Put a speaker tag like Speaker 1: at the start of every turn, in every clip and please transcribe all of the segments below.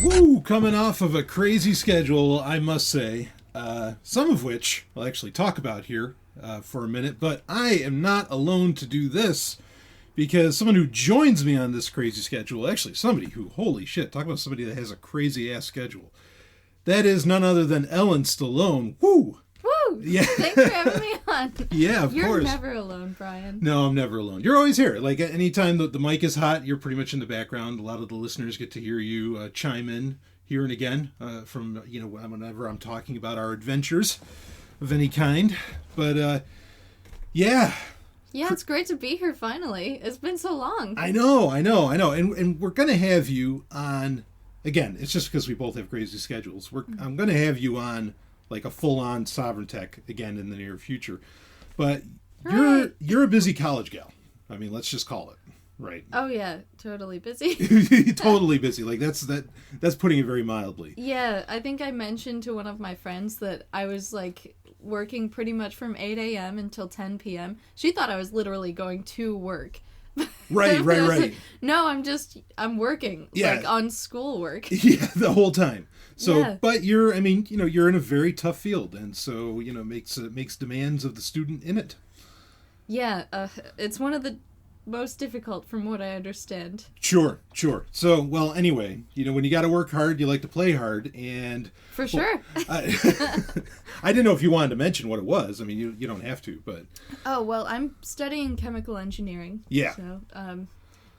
Speaker 1: Woo! Coming off of a crazy schedule, I must say. Some of which I'll actually talk about here for a minute. But I am not alone to do this, because someone who joins me on this crazy schedule, actually somebody who, holy shit, talk about somebody that has a crazy-ass schedule. That is none other than Ellen Stallone. Woo!
Speaker 2: Woo!
Speaker 1: Yeah.
Speaker 2: Thanks for having me on.
Speaker 1: Yeah, of course.
Speaker 2: You're never alone, Brian.
Speaker 1: No, I'm never alone. You're always here. Like, anytime the mic is hot, you're pretty much in the background. A lot of the listeners get to hear you chime in here and again from, whenever I'm talking about our adventures of any kind. But, yeah.
Speaker 2: Yeah, it's great to be here finally. It's been so long.
Speaker 1: I know. And we're going to have you on, again, it's just because we both have crazy schedules. I'm going to have you on like a full-on Sovereign Tech again in the near future. But you're a busy college gal. I mean, let's just call it, right?
Speaker 2: Oh yeah, totally busy.
Speaker 1: Totally busy. Like that's putting it very mildly.
Speaker 2: Yeah, I think I mentioned to one of my friends that I was like working pretty much from 8 a.m. until 10 p.m. She thought I was literally going to work.
Speaker 1: Right.
Speaker 2: Like, no, I'm working,
Speaker 1: yeah.
Speaker 2: like on schoolwork.
Speaker 1: Yeah, the whole time. So,
Speaker 2: yeah.
Speaker 1: But you're in a very tough field, and so, makes demands of the student in it.
Speaker 2: Yeah, it's one of the most difficult from what I understand.
Speaker 1: Sure. So, well, anyway, when you got to work hard, you like to play hard, and...
Speaker 2: For sure.
Speaker 1: I didn't know if you wanted to mention what it was. I mean, you don't have to, but...
Speaker 2: Oh, well, I'm studying chemical engineering.
Speaker 1: Yeah.
Speaker 2: So,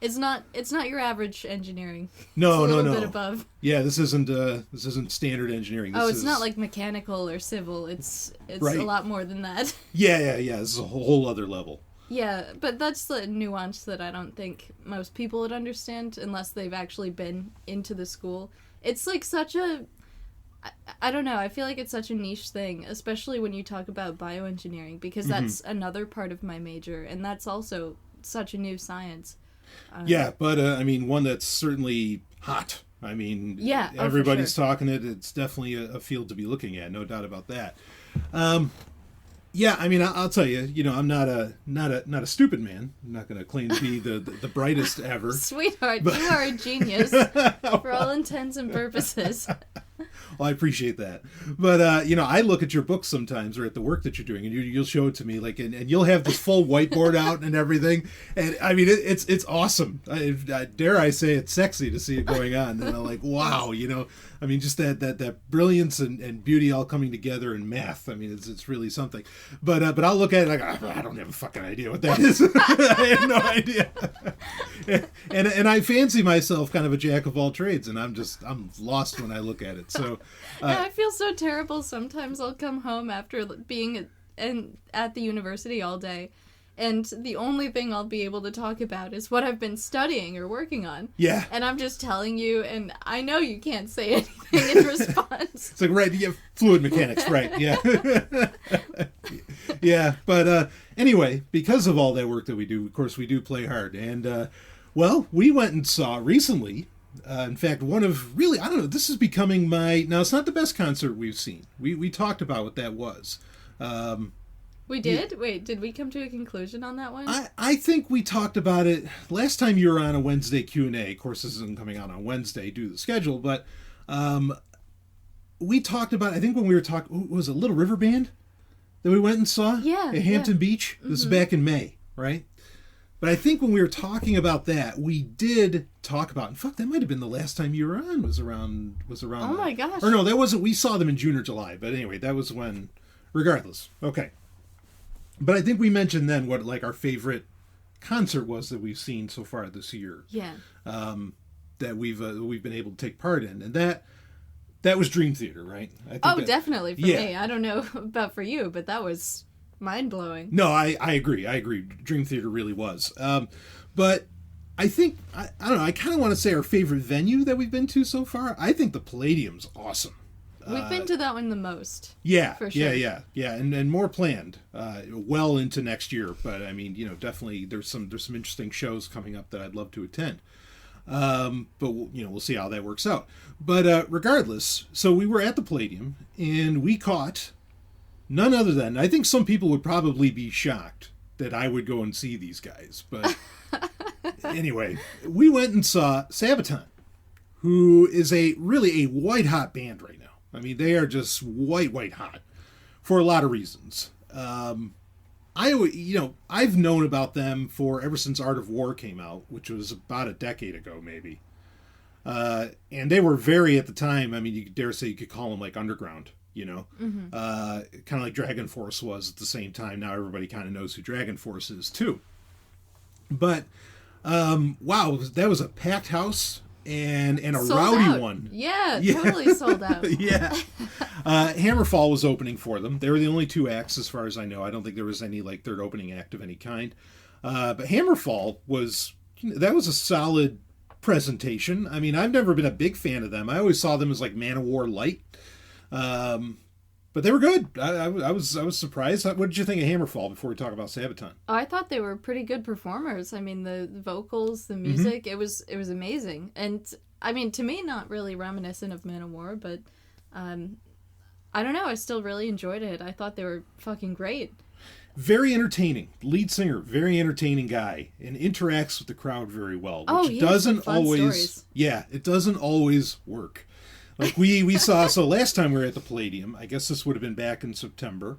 Speaker 2: it's not your average engineering.
Speaker 1: No,
Speaker 2: it's a little bit above.
Speaker 1: Yeah, this isn't standard engineering.
Speaker 2: It's not like mechanical or civil. It's
Speaker 1: right.
Speaker 2: A lot more than that.
Speaker 1: Yeah. This is a whole other level.
Speaker 2: Yeah, but that's the nuance that I don't think most people would understand unless they've actually been into the school. It's like such a... I don't know, I feel like it's such a niche thing, especially when you talk about bioengineering, because that's another part of my major, and that's also such a new science.
Speaker 1: Yeah, but one that's certainly hot. I mean,
Speaker 2: yeah,
Speaker 1: everybody's
Speaker 2: for sure.
Speaker 1: talking it. It's definitely a field to be looking at, no doubt about that. Yeah, I mean, I'll tell you, I'm not a stupid man. I'm not going to claim to be the brightest ever.
Speaker 2: Sweetheart, you are a genius for all intents and purposes.
Speaker 1: Well, I appreciate that. But, I look at your books sometimes or at the work that you're doing, and you'll show it to me, like, and you'll have this full whiteboard out and everything. And, I mean, it's awesome. Dare I say it's sexy to see it going on. And I'm like, wow, I mean, just that brilliance and beauty all coming together in math. I mean, it's really something. But I'll look at it like, I don't have a fucking idea what that is. I have no idea. and I fancy myself kind of a jack of all trades, and I'm lost when I look at it. So
Speaker 2: I feel so terrible. Sometimes I'll come home after being at the university all day, and the only thing I'll be able to talk about is what I've been studying or working on.
Speaker 1: Yeah.
Speaker 2: And I'm just telling you, and I know you can't say anything in response.
Speaker 1: It's like, right, you have fluid mechanics, right, yeah. Yeah, but anyway, because of all that work that we do, of course, we do play hard. And, we went and saw recently, in fact, one of really, I don't know, this is becoming now it's not the best concert we've seen. We talked about what that was.
Speaker 2: We did? Yeah. Wait, did we come to a conclusion on that one?
Speaker 1: I think we talked about it last time you were on a Wednesday Q&A. Of course, this isn't coming out on Wednesday due to the schedule, but we talked about, I think when we were talking, was it Little River Band that we went and saw?
Speaker 2: Yeah.
Speaker 1: At Hampton Beach? This is back in May, right? But I think when we were talking about that, we did talk about, in fact, that might have been the last time you were on, was around.
Speaker 2: Oh my gosh.
Speaker 1: Or no, that wasn't, we saw them in June or July, but anyway, that was when, regardless. Okay. But I think we mentioned then what like our favorite concert was that we've seen so far this year.
Speaker 2: Yeah.
Speaker 1: That we've been able to take part in, and that was Dream Theater, right?
Speaker 2: I think definitely for me. I don't know about for you, but that was mind blowing.
Speaker 1: No, I agree. Dream Theater really was. But I think I don't know. I kind of want to say our favorite venue that we've been to so far. I think the Palladium's awesome.
Speaker 2: We've been to that one the most.
Speaker 1: Yeah,
Speaker 2: for sure.
Speaker 1: Yeah, and more planned, well into next year. But I mean, definitely there's some interesting shows coming up that I'd love to attend. But we'll see how that works out. But regardless, so we were at the Palladium and we caught none other than, I think some people would probably be shocked that I would go and see these guys, but anyway, we went and saw Sabaton. who is really a white hot band right now. I mean, they are just white hot for a lot of reasons. I've known about them ever since Art of War came out, which was about a decade ago, maybe. And they were very, at the time, I mean, you could dare say you could call them like underground, kind of like Dragon Force was at the same time. Now everybody kind of knows who Dragon Force is too. But wow, that was a packed house and a sold rowdy
Speaker 2: out.
Speaker 1: one.
Speaker 2: Yeah, totally sold out.
Speaker 1: Yeah. Hammerfall was opening for them. They were the only two acts as far as I know. I don't think there was any like third opening act of any kind. But Hammerfall was a solid presentation. I mean, I've never been a big fan of them. I always saw them as like Man of War light. But they were good. I was surprised. What did you think of Hammerfall before we talk about Sabaton?
Speaker 2: Oh, I thought they were pretty good performers. I mean, the vocals, the music, it was amazing. And I mean, to me, not really reminiscent of Man of War, but I don't know. I still really enjoyed it. I thought they were fucking great.
Speaker 1: Very entertaining. Lead singer, very entertaining guy, and interacts with the crowd very well, which doesn't always stories. Yeah, it doesn't always work. Like we saw, so last time we were at the Palladium, I guess this would have been back in September,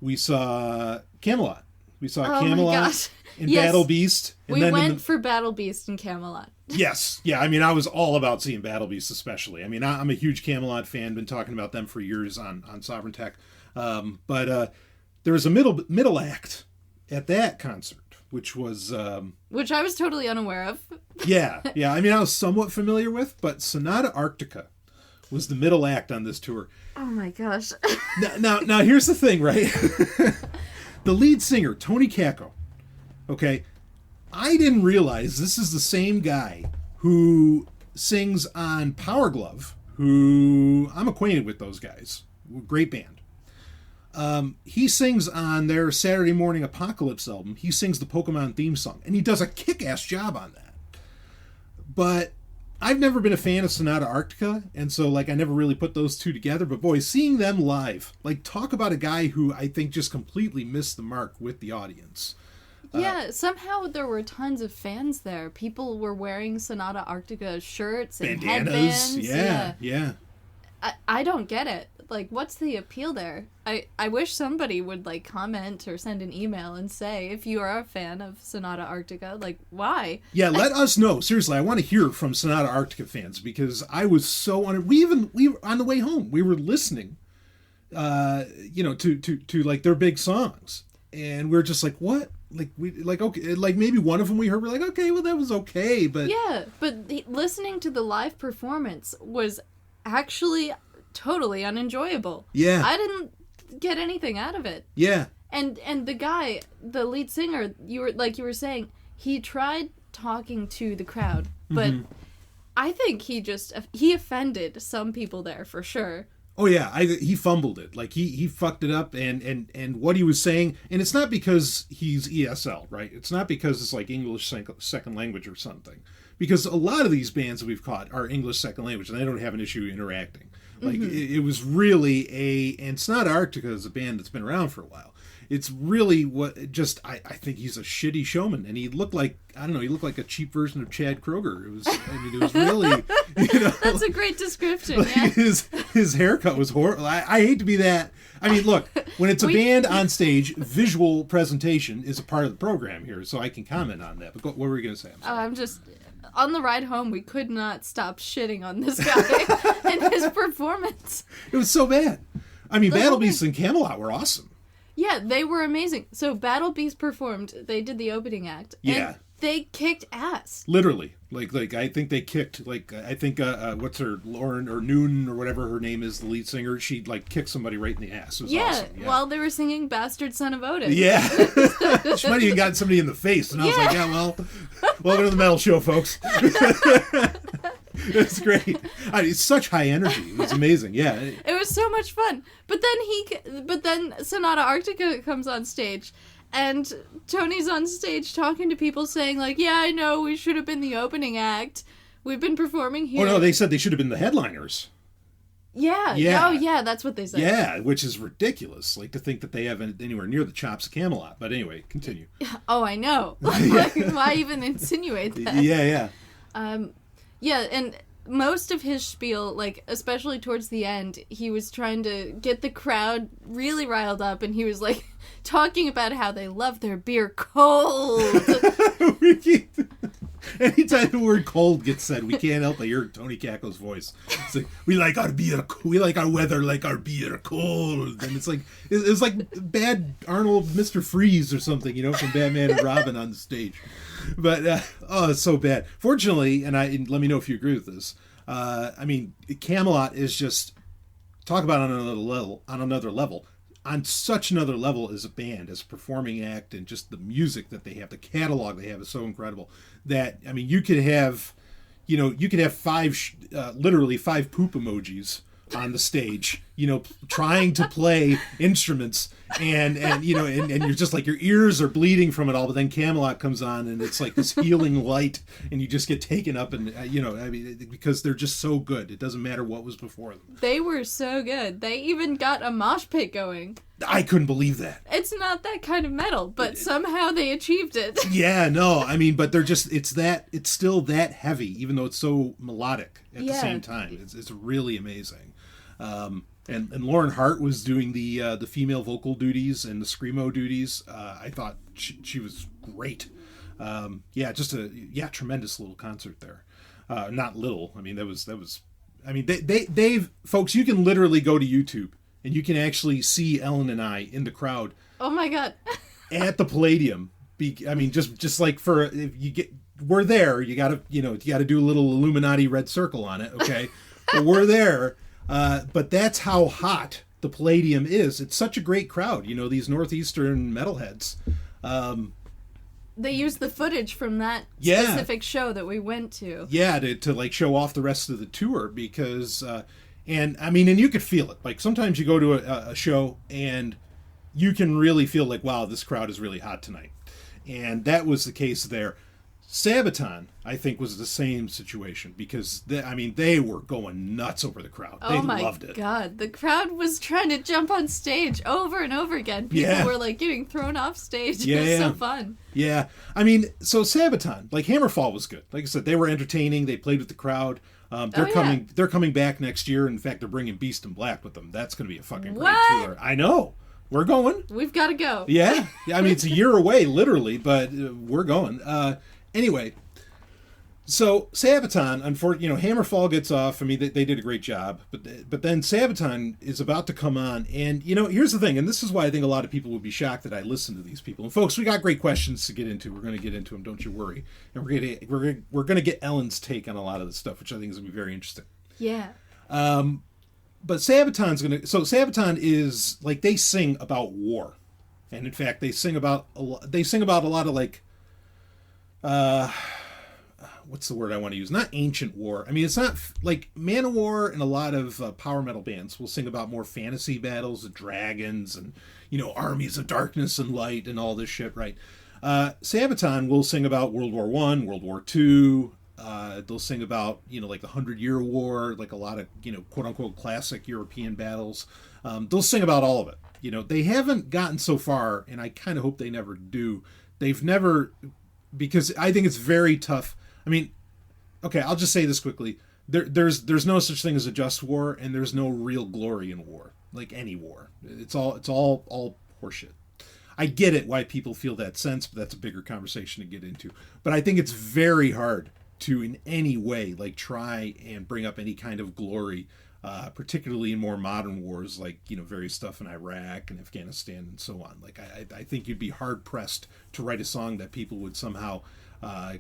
Speaker 1: we saw Camelot. We saw Camelot and Battle Beast. And
Speaker 2: we went for Battle Beast and Camelot.
Speaker 1: Yes. Yeah, I mean, I was all about seeing Battle Beast especially. I mean, I'm a huge Camelot fan, been talking about them for years on Sovereign Tech. But there was a middle act at that concert, which was...
Speaker 2: which I was totally unaware of.
Speaker 1: Yeah. I mean, I was somewhat familiar with, but Sonata Arctica was the middle act on this tour.
Speaker 2: Oh my gosh.
Speaker 1: Now here's the thing, right? The lead singer, Tony Kakko. Okay, I didn't realize this is the same guy who sings on Power Glove, who I'm acquainted with those guys. Great band. He sings on their Saturday Morning Apocalypse album. He sings the Pokemon theme song, and he does a kick-ass job on that. But I've never been a fan of Sonata Arctica, and so like I never really put those two together. But boy, seeing them live, like talk about a guy who I think just completely missed the mark with the audience.
Speaker 2: Yeah, somehow there were tons of fans there. People were wearing Sonata Arctica shirts and
Speaker 1: bandanas.
Speaker 2: Headbands.
Speaker 1: Yeah.
Speaker 2: I don't get it. Like, what's the appeal there? I wish somebody would, like, comment or send an email and say, if you are a fan of Sonata Arctica, like, why?
Speaker 1: Yeah, let us know. Seriously, I want to hear from Sonata Arctica fans, because I was so we were on the way home, we were listening, to like their big songs, and we are just like, what? Okay, like maybe one of them we heard, we're like, okay, well that was okay, but
Speaker 2: yeah, but listening to the live performance was actually totally unenjoyable.
Speaker 1: Yeah,
Speaker 2: I didn't get anything out of it.
Speaker 1: Yeah,
Speaker 2: and the guy, the lead singer, you were saying, he tried talking to the crowd, but I think he offended some people there for sure.
Speaker 1: Oh yeah, he fumbled it. Like he fucked it up, and what he was saying, and it's not because he's ESL, right? It's not because it's like English second language or something. Because a lot of these bands that we've caught are English second language, and they don't have an issue interacting. Like it was really and Sonata Arctica is a band that's been around for a while. It's really I think he's a shitty showman, and he looked like, I don't know, he looked like a cheap version of Chad Kroger. It was really,
Speaker 2: That's a great description,
Speaker 1: like
Speaker 2: yeah.
Speaker 1: His haircut was horrible. I hate to be that. I mean, look, when it's a band on stage, visual presentation is a part of the program here, so I can comment on that. But what were we going to say?
Speaker 2: I'm just... On the ride home, we could not stop shitting on this guy and his performance.
Speaker 1: It was so bad. I mean, Battle Beast and Camelot were awesome.
Speaker 2: Yeah, they were amazing. So Battle Beast performed. They did the opening act.
Speaker 1: Yeah.
Speaker 2: And they kicked ass.
Speaker 1: Literally. Like I think they kicked, what's her, Lauren or Noon or whatever her name is, the lead singer, she like kicked somebody right in the ass. It was awesome. Yeah,
Speaker 2: while they were singing Bastard Son of Odin.
Speaker 1: Yeah. She might have even gotten somebody in the face. And I was like, yeah, well, welcome to the metal show, folks. It's great. It's such high energy. It was amazing. Yeah.
Speaker 2: It was so much fun. But then Sonata Arctica comes on stage, and Tony's on stage talking to people saying, like, yeah, I know, we should have been the opening act. We've been performing here.
Speaker 1: Oh, no, they said they should have been the headliners.
Speaker 2: Yeah. Oh, yeah, that's what they said.
Speaker 1: Yeah, which is ridiculous. Like, to think that they have anywhere near the chops of Camelot. But anyway, continue.
Speaker 2: Oh, I know. Like, why even insinuate that?
Speaker 1: Yeah.
Speaker 2: Yeah, and most of his spiel, like, especially towards the end, he was trying to get the crowd really riled up, and he was, like, talking about how they love their beer cold.
Speaker 1: Anytime the word cold gets said, we can't help but hear Tony Kakko's voice. It's like, we like our weather like our beer cold. And it's like, it's like bad Arnold Mr. Freeze or something, you know, from Batman and Robin on the stage. But, it's so bad. Fortunately, and let me know if you agree with this, I mean, Camelot is just, talk about on another level. On such another level as a band, as a performing act, and just the music that they have, the catalog they have is so incredible that, I mean, you could have literally 5 poop emojis on the stage, you know, trying to play instruments, and you're just like, your ears are bleeding from it all, but then Camelot comes on and it's like this healing light, and you just get taken up, and I mean, because they're just so good, it doesn't matter what was before them. They
Speaker 2: were so good. They even got a mosh pit going.
Speaker 1: I couldn't believe that.
Speaker 2: It's not that kind of metal, but somehow they achieved it.
Speaker 1: Yeah, no, I mean, but they're just, it's still that heavy, even though it's so melodic at the same time. It's really amazing. And Lauren Hart was doing the female vocal duties and the screamo duties. I thought she was great. Just a tremendous little concert there. Not little. I mean, that was. I mean, they've folks. You can literally go to YouTube and you can actually see Ellen and I in the crowd.
Speaker 2: Oh my God!
Speaker 1: At the Palladium. I mean, just like we're there. You gotta do a little Illuminati red circle on it. Okay, but we're there. But that's how hot the Palladium is. It's such a great crowd, you know, these Northeastern metalheads.
Speaker 2: They used the footage from that specific show that we went to. Yeah, to like show off the rest of the tour, because, and I mean, and you could feel it. Like, sometimes you go to a show and you can really feel like, wow, this crowd is really hot tonight. And that was the case there. Sabaton, I think, was the same situation, because they were going nuts over the crowd. They loved it. Oh my God, the crowd was trying to jump on stage over and over again. People were like getting thrown off stage. It was so fun. Yeah,
Speaker 1: I mean, so Sabaton, like Hammerfall was good. Like I said, they were entertaining. They played with the crowd. They're coming back next year. In fact, they're bringing Beast in Black with them. That's going to be a fucking great tour. I know. We're going.
Speaker 2: We've got to go.
Speaker 1: Yeah. I mean, it's a year away, literally, but we're going. Anyway, so Sabaton, unfortunately, Hammerfall gets off. I mean, they did a great job, but then Sabaton is about to come on, and here's the thing, and this is why I think a lot of people would be shocked that I listen to these people. And folks, we got great questions to get into. We're going to get into them, don't you worry. And we're going to get Ellen's take on a lot of this stuff, which I think is going to be very interesting.
Speaker 2: Yeah.
Speaker 1: But Sabaton is like, they sing about war, and in fact, they sing about a lot of like. What's the word I want to use? Not ancient war. I mean, it's not like Manowar, and a lot of power metal bands will sing about more fantasy battles of dragons and, armies of darkness and light and all this shit, right? Sabaton will sing about World War I, World War II. They'll sing about, like the 100-Year War, like a lot of, quote-unquote classic European battles. They'll sing about all of it. They haven't gotten so far, and I kind of hope they never do. They've never... Because I think it's very tough. I mean, okay, I'll just say this quickly. There's no such thing as a just war, and there's no real glory in war, like any war. It's all horseshit. I get it why people feel that sense, but that's a bigger conversation to get into. But I think it's very hard to in any way like try and bring up any kind of glory, particularly in more modern wars, like various stuff in Iraq and Afghanistan and so on. Like I think you'd be hard pressed to write a song that people would somehow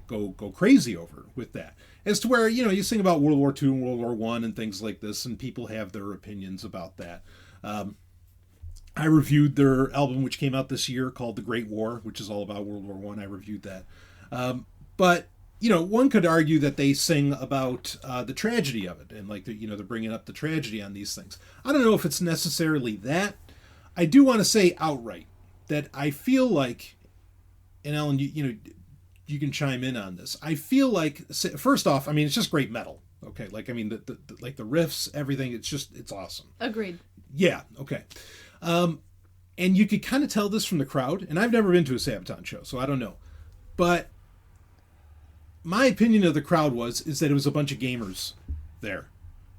Speaker 1: go crazy over with that. As to where you sing about World War II and World War I and things like this, and people have their opinions about that. I reviewed their album, which came out this year, called The Great War, which is all about World War I. I reviewed that, but. One could argue that they sing about the tragedy of it, and like they're bringing up the tragedy on these things. I don't know if it's necessarily that. I do want to say outright that I feel like, and Ellen, you can chime in on this. I feel like, first off, I mean, it's just great metal. Okay, like I mean, the like the riffs, everything. It's awesome.
Speaker 2: Agreed.
Speaker 1: Yeah. Okay. And you could kind of tell this from the crowd. And I've never been to a Sabaton show, so I don't know, but. My opinion of the crowd is that it was a bunch of gamers there.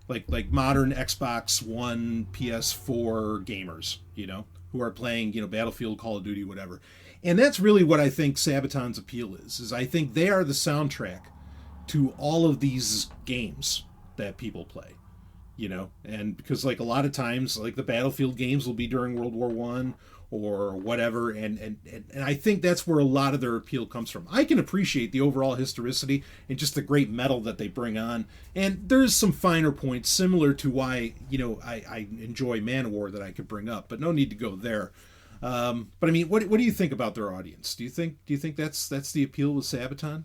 Speaker 1: Like modern Xbox One, PS4 gamers, who are playing, Battlefield, Call of Duty, whatever. And that's really what I think Sabaton's appeal is I think they are the soundtrack to all of these games that people play, and because like a lot of times like the Battlefield games will be during World War One or whatever, and I think that's where a lot of their appeal comes from. I can appreciate the overall historicity and just the great metal that they bring on, and there's some finer points similar to why I enjoy Manowar that I could bring up, but no need to go there. But I mean, what do you think about their audience? Do you think that's the appeal with Sabaton?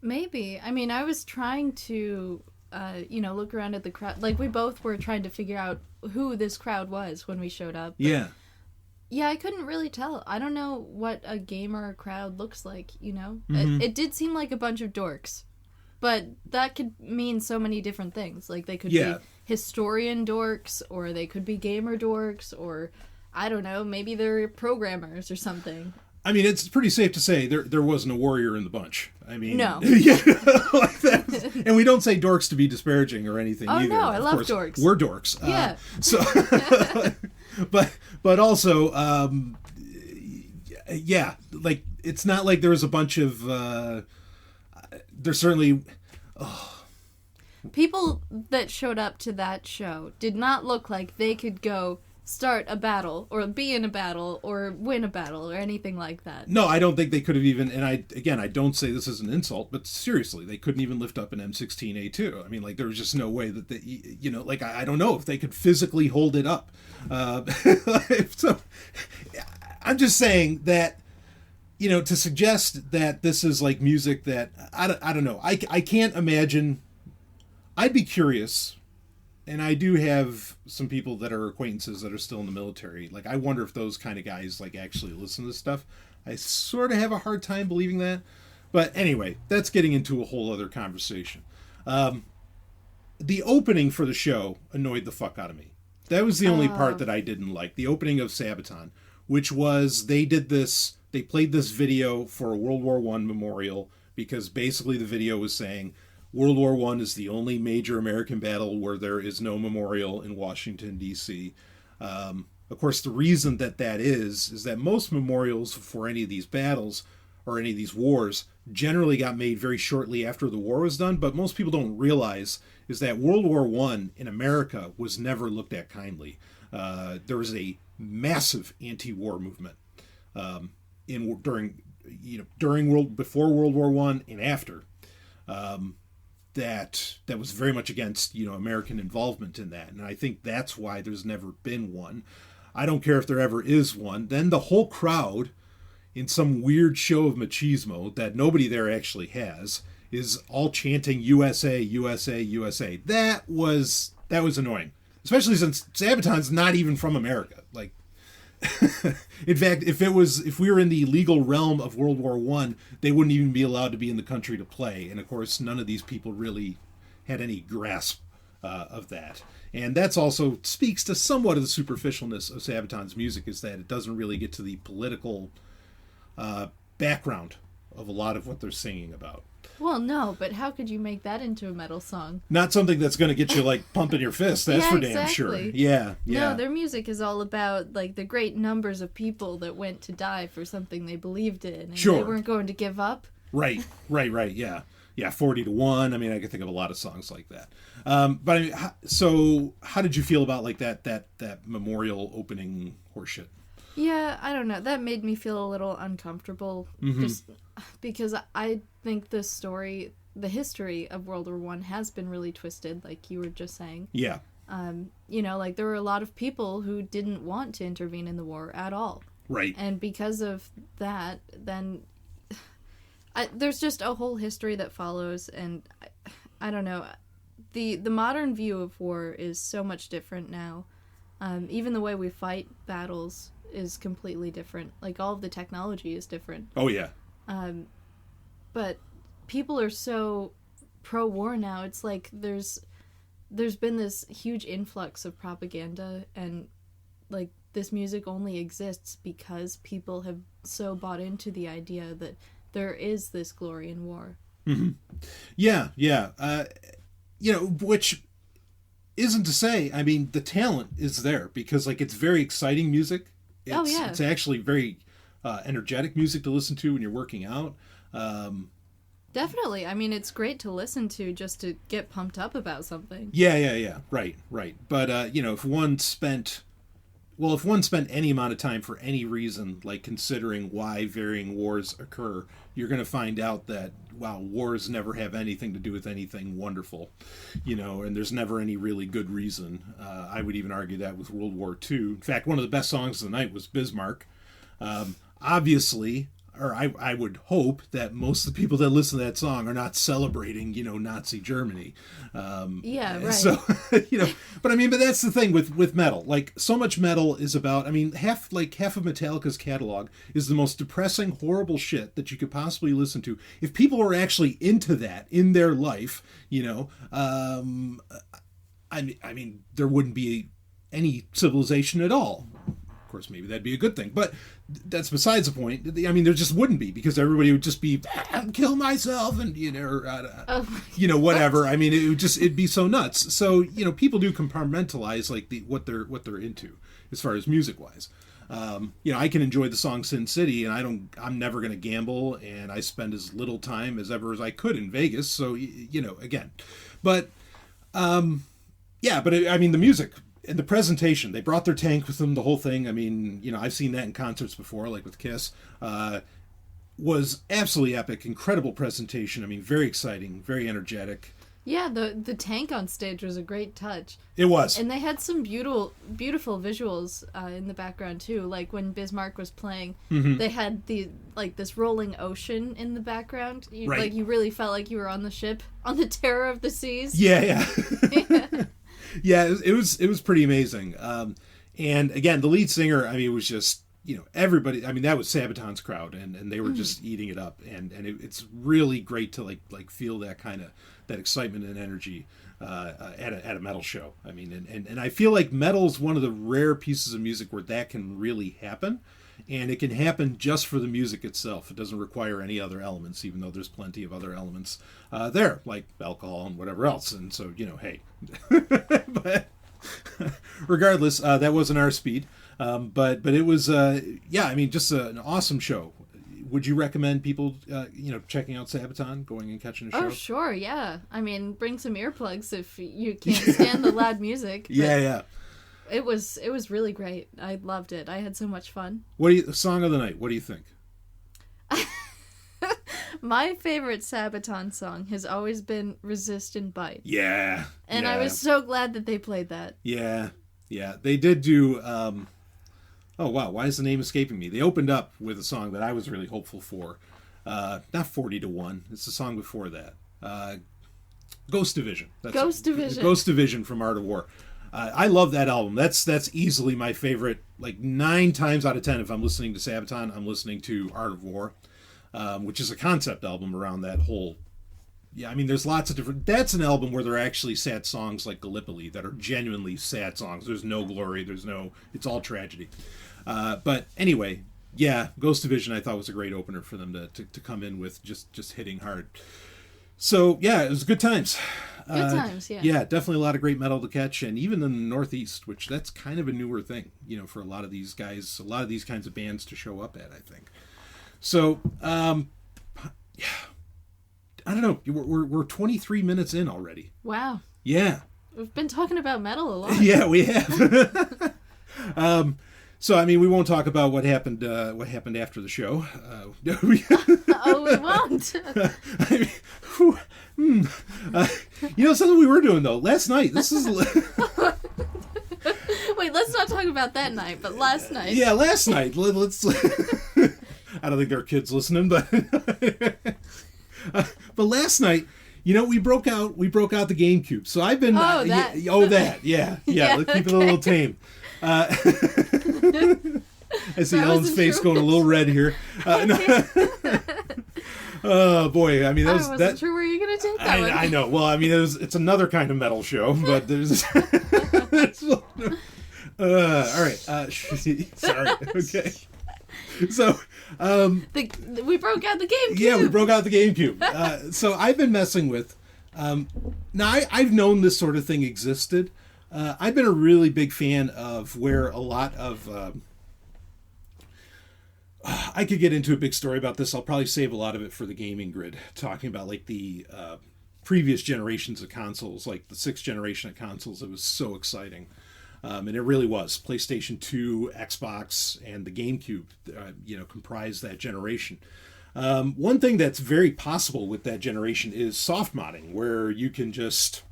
Speaker 2: Maybe. I mean, I was trying to look around at the crowd. Like, we both were trying to figure out who this crowd was when we showed up.
Speaker 1: Yeah.
Speaker 2: Yeah, I couldn't really tell. I don't know what a gamer crowd looks like,
Speaker 1: Mm-hmm.
Speaker 2: It did seem like a bunch of dorks. But that could mean so many different things. Like, they could be historian dorks, or they could be gamer dorks, or, I don't know, maybe they're programmers or something.
Speaker 1: I mean, it's pretty safe to say there wasn't a warrior in the bunch. I mean,
Speaker 2: no.
Speaker 1: Like that. And we don't say dorks to be disparaging or anything either.
Speaker 2: Oh, no, I love
Speaker 1: course,
Speaker 2: dorks.
Speaker 1: We're dorks.
Speaker 2: Yeah.
Speaker 1: But also, yeah, like, it's not like there was a bunch of, there's certainly...
Speaker 2: People that showed up to that show did not look like they could go start a battle or be in a battle or win a battle or anything like that.
Speaker 1: No, I don't think they could have even, and I don't say this as an insult, but seriously, they couldn't even lift up an M16A2. I mean, like, there was just no way that they, like, I don't know if they could physically hold it up. So, I'm just saying that, to suggest that this is like music that, I don't know, I can't imagine. I'd be curious. And I do have some people that are acquaintances that are still in the military. Like, I wonder if those kind of guys, like, actually listen to this stuff. I sort of have a hard time believing that. But anyway, that's getting into a whole other conversation. The opening for the show annoyed the fuck out of me. That was the only part that I didn't like. The opening of Sabaton, which was they played this video for a World War I memorial, because basically the video was saying, World War I is the only major American battle where there is no memorial in Washington, D.C. Of course, the reason that is that most memorials for any of these battles or any of these wars generally got made very shortly after the war was done, but most people don't realize is that World War I in America was never looked at kindly. There was a massive anti-war movement before World War I and after. That was very much against, American involvement in that. And I think that's why there's never been one. I don't care if there ever is one. Then the whole crowd, in some weird show of machismo that nobody there actually has, is all chanting USA, USA, USA. That was annoying. Especially since Sabaton's not even from America. Like, in fact, if we were in the legal realm of World War I, they wouldn't even be allowed to be in the country to play. And of course, none of these people really had any grasp of that. And that's also speaks to somewhat of the superficialness of Sabaton's music, is that it doesn't really get to the political background of a lot of what they're singing about.
Speaker 2: Well, no, but how could you make that into a metal song?
Speaker 1: Not something that's going to get you, like, pumping your fist, that's for damn sure. Yeah.
Speaker 2: No, their music is all about, like, the great numbers of people that went to die for something they believed in. And
Speaker 1: sure.
Speaker 2: They weren't going to give up.
Speaker 1: Right, yeah. Yeah, 40-1. I mean, I can think of a lot of songs like that. But I mean, so how did you feel about, like, that memorial opening horseshit?
Speaker 2: Yeah, I don't know. That made me feel a little uncomfortable.
Speaker 1: Mm-hmm.
Speaker 2: Just because I think the history of World War I has been really twisted, like you were just saying.
Speaker 1: Yeah.
Speaker 2: Like, there were a lot of people who didn't want to intervene in the war at all.
Speaker 1: Right.
Speaker 2: And because of that, then there's just a whole history that follows, and I don't know. The modern view of war is so much different now. Even the way we fight battles is completely different. Like, all of the technology is different.
Speaker 1: Oh, yeah.
Speaker 2: But people are so pro-war now. It's like there's been this huge influx of propaganda, and, like, this music only exists because people have so bought into the idea that there is this glory in war.
Speaker 1: Mm-hmm. Yeah. which isn't to say, I mean, the talent is there because like it's very exciting music. It's actually very energetic music to listen to when you're working out.
Speaker 2: Definitely. I mean, it's great to listen to just to get pumped up about something.
Speaker 1: Yeah. Right. But, if one spent any amount of time for any reason, like considering why varying wars occur, you're going to find out that, wow, wars never have anything to do with anything wonderful, and there's never any really good reason. I would even argue that with World War II. In fact, one of the best songs of the night was Bismarck. Obviously, or I would hope that most of the people that listen to that song are not celebrating, Nazi Germany.
Speaker 2: Right.
Speaker 1: So, but that's the thing with metal. Like, so much metal is about, half of Metallica's catalog is the most depressing, horrible shit that you could possibly listen to. If people were actually into that in their life, there wouldn't be any civilization at all. Of course, maybe that'd be a good thing, but that's besides the point. There just wouldn't be, because everybody would just be kill myself and whatever. It'd be so nuts. So people do compartmentalize like what they're into as far as music wise. I can enjoy the song Sin City, and I'm never going to gamble, and I spend as little time as ever as I could in Vegas. So again, but the music. And the presentation, they brought their tank with them, the whole thing. I've seen that in concerts before, like with Kiss. Was absolutely epic, incredible presentation. Very exciting, very energetic.
Speaker 2: Yeah, the tank on stage was a great touch.
Speaker 1: It was.
Speaker 2: And they had some beautiful visuals in the background, too. Like when Bismarck was playing, they had this rolling ocean in the background.
Speaker 1: Right.
Speaker 2: You really felt like you were on the ship, on the Terror of the Seas.
Speaker 1: Yeah. Yeah, it was pretty amazing. And again, the lead singer, it was just, everybody, that was Sabaton's crowd, and they were just eating it up. And it's really great to like feel that kind of, that excitement and energy at a metal show. And I feel like metal's one of the rare pieces of music where that can really happen. And it can happen just for the music itself. It doesn't require any other elements, even though there's plenty of other elements there, like alcohol and whatever else. And so, hey. But regardless, that wasn't our speed. But it was, just an awesome show. Would you recommend people, checking out Sabaton, going and catching a show?
Speaker 2: Oh, sure, yeah. Bring some earplugs if you can't stand the loud music.
Speaker 1: Yeah.
Speaker 2: It was really great. I loved it. I had so much fun.
Speaker 1: Song of the night, what do you think?
Speaker 2: My favorite Sabaton song has always been Resist and Bite.
Speaker 1: Yeah.
Speaker 2: And I was so glad that they played that.
Speaker 1: Yeah. They did do, oh wow, why is the name escaping me? They opened up with a song that I was really hopeful for. Not 40 to 1. It's the song before that. Ghost Division. Ghost Division from Art of War. I love that album. That's easily my favorite. Like 9 times out of 10, if I'm listening to Sabaton, I'm listening to Art of War, which is a concept album around that whole. Yeah, there's lots of different. That's an album where there are actually sad songs like Gallipoli that are genuinely sad songs. There's no glory. It's all tragedy. But anyway, yeah, Ghost Division I thought was a great opener for them to come in with just hitting hard. So yeah, it was good times.
Speaker 2: Good times, yeah.
Speaker 1: Yeah, definitely a lot of great metal to catch, and even in the Northeast, which that's kind of a newer thing, for a lot of these guys, a lot of these kinds of bands to show up at, I think. So, yeah, I don't know. We're 23 minutes in already.
Speaker 2: Wow.
Speaker 1: Yeah.
Speaker 2: We've been talking about metal a lot.
Speaker 1: Yeah, we have. So, we won't talk about what happened after the show.
Speaker 2: Oh, we won't.
Speaker 1: Something we were doing, though. Last night, this is...
Speaker 2: Wait, let's not talk about that night, but last night.
Speaker 1: Yeah, last night. Let's... I don't think there are kids listening, but... but last night... we broke out the GameCube. So I've been...
Speaker 2: that.
Speaker 1: Yeah. Let's keep it a little tame. I see Ellen's face going a little red here. Oh boy! I
Speaker 2: wasn't sure where you're going to take that one.
Speaker 1: I know. Well, it's another kind of metal show, but there's. All right. Sorry. Okay. So.
Speaker 2: We broke out the GameCube.
Speaker 1: Yeah, we broke out the GameCube. So I've been messing with Now, I've known this sort of thing existed. I've been a really big fan of where a lot of... I could get into a big story about this. I'll probably save a lot of it for the gaming grid, talking about like the previous generations of consoles, like the 6th generation of consoles. It was so exciting. And it really was. PlayStation 2, Xbox, and the GameCube, comprised that generation. One thing that's very possible with that generation is soft modding, where you can just,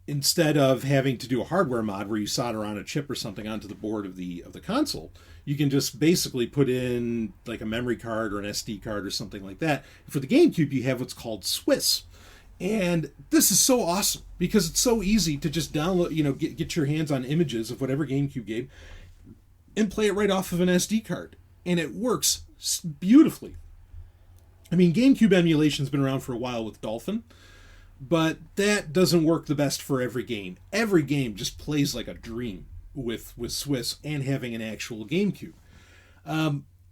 Speaker 1: instead of having to do a hardware mod where you solder on a chip or something onto the board of the console, you can just basically put in like a memory card or an SD card or something like that. For the GameCube, you have what's called Swiss. And this is so awesome because it's so easy to just download, get your hands on images of whatever GameCube game and play it right off of an SD card. And it works beautifully. I mean, GameCube emulation's been around for a while with Dolphin, but that doesn't work the best for every game. Every game just plays like a dream with Swiss and having an actual GameCube.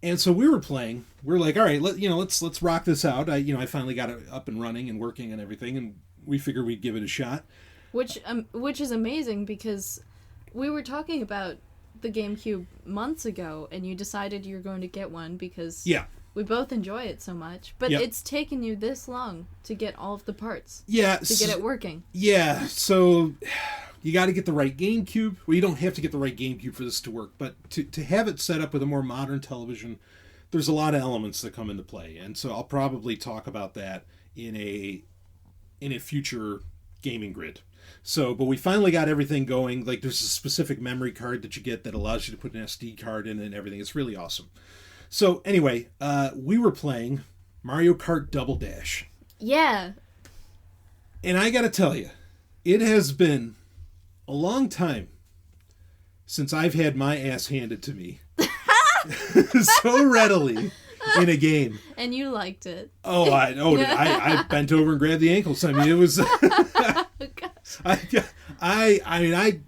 Speaker 1: And so we were playing. We're like, all right, let's rock this out. I finally got it up and running and working and everything, and we figured we'd give it a shot.
Speaker 2: Which is amazing because we were talking about the GameCube months ago, and you decided you're going to get one because we both enjoy it so much. But it's taken you this long to get all of the parts.
Speaker 1: Yeah,
Speaker 2: to get it working.
Speaker 1: Yeah, so you got to get the right GameCube. Well, you don't have to get the right GameCube for this to work, but to have it set up with a more modern television, there's a lot of elements that come into play. And so I'll probably talk about that in a future gaming grid. So, but we finally got everything going. Like, there's a specific memory card that you get that allows you to put an SD card in and everything. It's really awesome. So, anyway, we were playing Mario Kart Double Dash.
Speaker 2: Yeah.
Speaker 1: And I gotta tell you, it has been a long time since I've had my ass handed to me so readily in a game.
Speaker 2: And you liked it.
Speaker 1: Oh, I bent over and grabbed the ankles. I mean, it was...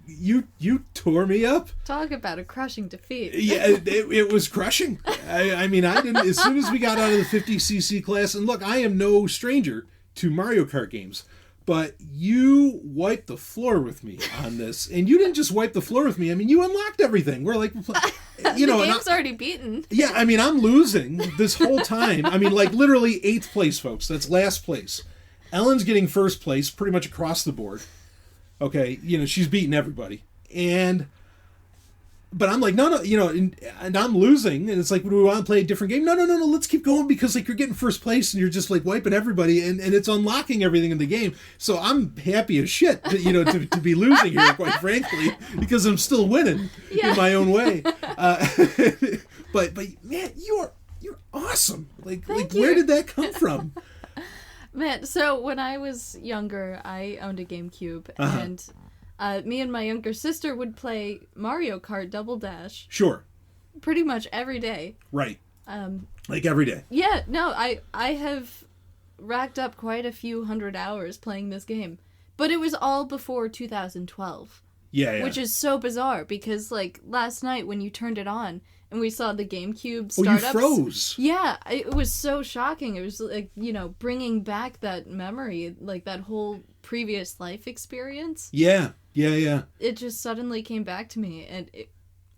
Speaker 1: You tore me up.
Speaker 2: Talk about a crushing defeat.
Speaker 1: Yeah, it was crushing. I didn't... As soon as we got out of the 50cc class, and look, I am no stranger to Mario Kart games, but you wiped the floor with me on this. And you didn't just wipe the floor with me. I mean, you unlocked everything. We're like...
Speaker 2: The game's already beaten.
Speaker 1: Yeah, I mean, I'm losing this whole time. I mean, like, literally 8th place, folks. That's last place. Ellen's getting 1st place pretty much across the board. Okay, she's beating everybody. But I'm like, no, and I'm losing. And it's like, do we want to play a different game? No, let's keep going because, like, you're getting 1st place and you're just, like, wiping everybody and it's unlocking everything in the game. So I'm happy as shit, to be losing here, quite frankly, because I'm still winning in my own way. But man, you're awesome. Like where did that come from?
Speaker 2: Man, so when I was younger, I owned a GameCube, and me and my younger sister would play Mario Kart Double Dash.
Speaker 1: Sure.
Speaker 2: Pretty much every day.
Speaker 1: Right. Like every day.
Speaker 2: Yeah, no, I have racked up quite a few hundred hours playing this game. But it was all before 2012.
Speaker 1: Yeah.
Speaker 2: Which is so bizarre, because, like, last night when you turned it on, and we saw the GameCube startups.
Speaker 1: Oh, you froze.
Speaker 2: Yeah, it was so shocking. It was like, bringing back that memory, like that whole previous life experience.
Speaker 1: Yeah.
Speaker 2: It just suddenly came back to me, and